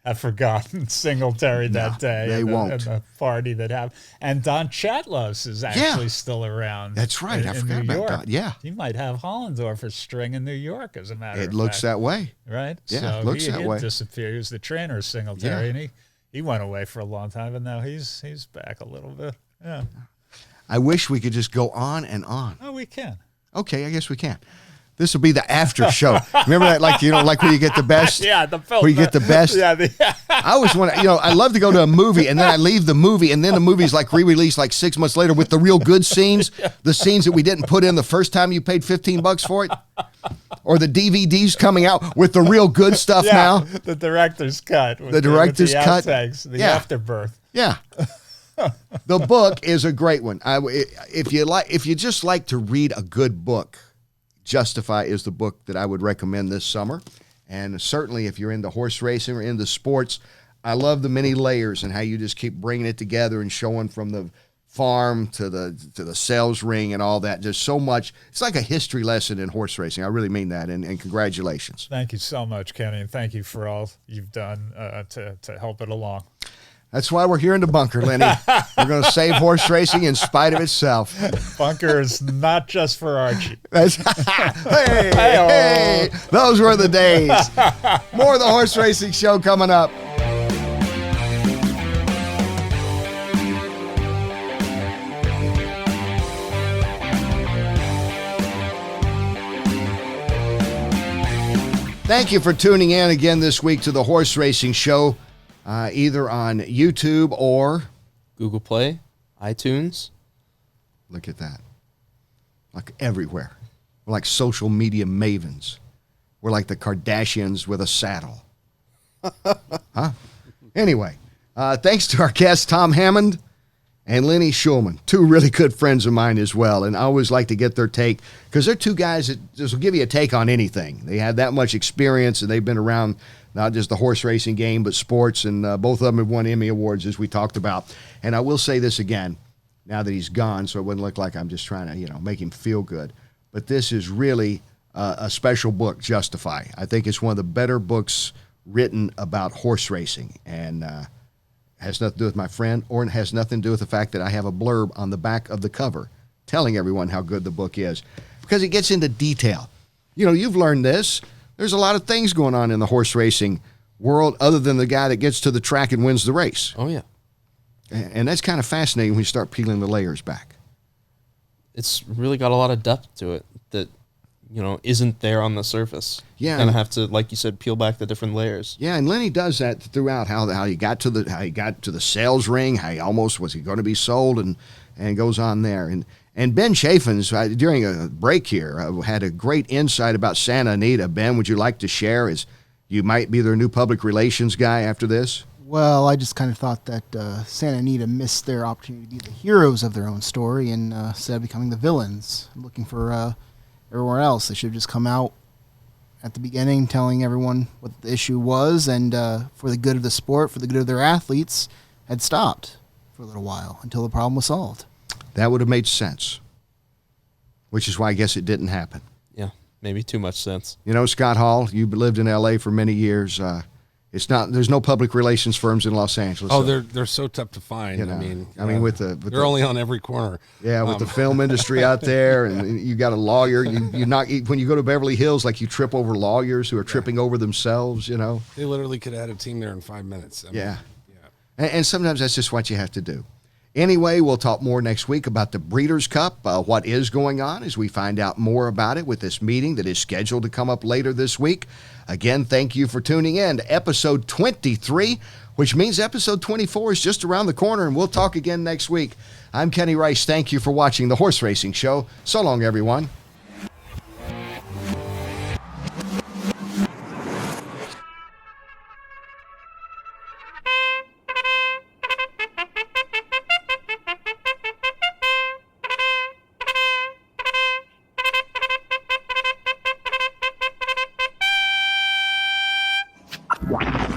have forgotten Singletary that day. They won't. And the party that happened. And Don Chatlos is actually still around. That's right. I forgot about Don. Yeah. He might have Hollendorfer's string in New York, as a matter of fact. It looks that way. Right? Yeah, so it looks that way. He disappeared. He was the trainer of Singletary, and he went away for a long time, and now he's back a little bit. Yeah. I wish we could just go on and on. Oh, we can. Okay, I guess we can. This will be the after show. Remember that, like where you get the best? Yeah, the film. Where you get the best? Yeah. I always want to, I love to go to a movie, and then I leave the movie, and then the movie's like re-released like 6 months later with the real good scenes, the scenes that we didn't put in the first time you paid $15 for it. Or the DVDs coming out with the real good stuff now. The director's cut. The director's cut. The afterbirth. Yeah. The book is a great one. If you just like to read a good book, Justify is the book that I would recommend this summer. And certainly if you're into horse racing or into sports, I love the many layers and how you just keep bringing it together and showing from the farm to the sales ring and all that. There's so much. It's like a history lesson in horse racing. I really mean that. And congratulations. Thank you so much, Kenny. And thank you for all you've done to help it along. That's why we're here in the bunker, Lenny. We're going to save horse racing in spite of itself. Bunker is not just for Archie. Hey, those were the days. More of the Horse Racing Show coming up. Thank you for tuning in again this week to the Horse Racing Show. Either on YouTube or Google Play, iTunes. Look at that. Like everywhere. We're like social media mavens. We're like the Kardashians with a saddle. Huh? Anyway, thanks to our guests, Tom Hammond and Lenny Schulman, two really good friends of mine as well. And I always like to get their take because they're two guys that just will give you a take on anything. They have that much experience and they've been around not just the horse racing game, but sports. And both of them have won Emmy Awards, as we talked about. And I will say this again. now that he's gone, so it wouldn't look like I'm just trying to, make him feel good. But this is really a special book, Justify. I think it's one of the better books written about horse racing, and has nothing to do with my friend, or it has nothing to do with the fact that I have a blurb on the back of the cover telling everyone how good the book is, because it gets into detail. You've learned this. There's a lot of things going on in the horse racing world other than the guy that gets to the track and wins the race. Oh, yeah. And that's kind of fascinating when you start peeling the layers back. It's really got a lot of depth to it that, isn't there on the surface. Yeah. And I have to, like you said, peel back the different layers. Yeah, and Lenny does that throughout, how he got to the sales ring, how he almost was he going to be sold, and goes on there. And Ben Chaffins, during a break here, had a great insight about Santa Anita. Ben, would you like to share? You might be their new public relations guy after this? Well, I just kind of thought that Santa Anita missed their opportunity to be the heroes of their own story, and instead of becoming the villains, looking for everywhere else. They should have just come out at the beginning telling everyone what the issue was, and for the good of the sport, for the good of their athletes, had stopped for a little while until the problem was solved. That would have made sense, which is why I guess it didn't happen. Yeah, maybe too much sense. Scott Hall, you lived in L.A. for many years. There's no public relations firms in Los Angeles. Oh, so, they're so tough to find. with they're only on every corner. Yeah, with the film industry out there, and you got a lawyer. You not when you go to Beverly Hills, like you trip over lawyers who are tripping over themselves. They literally could have had a team there in 5 minutes. Yeah. And sometimes that's just what you have to do. Anyway, we'll talk more next week about the Breeders' Cup, what is going on as we find out more about it with this meeting that is scheduled to come up later this week. Again, thank you for tuning in to episode 23, which means episode 24 is just around the corner, and we'll talk again next week. I'm Kenny Rice. Thank you for watching The Horse Racing Show. So long, everyone.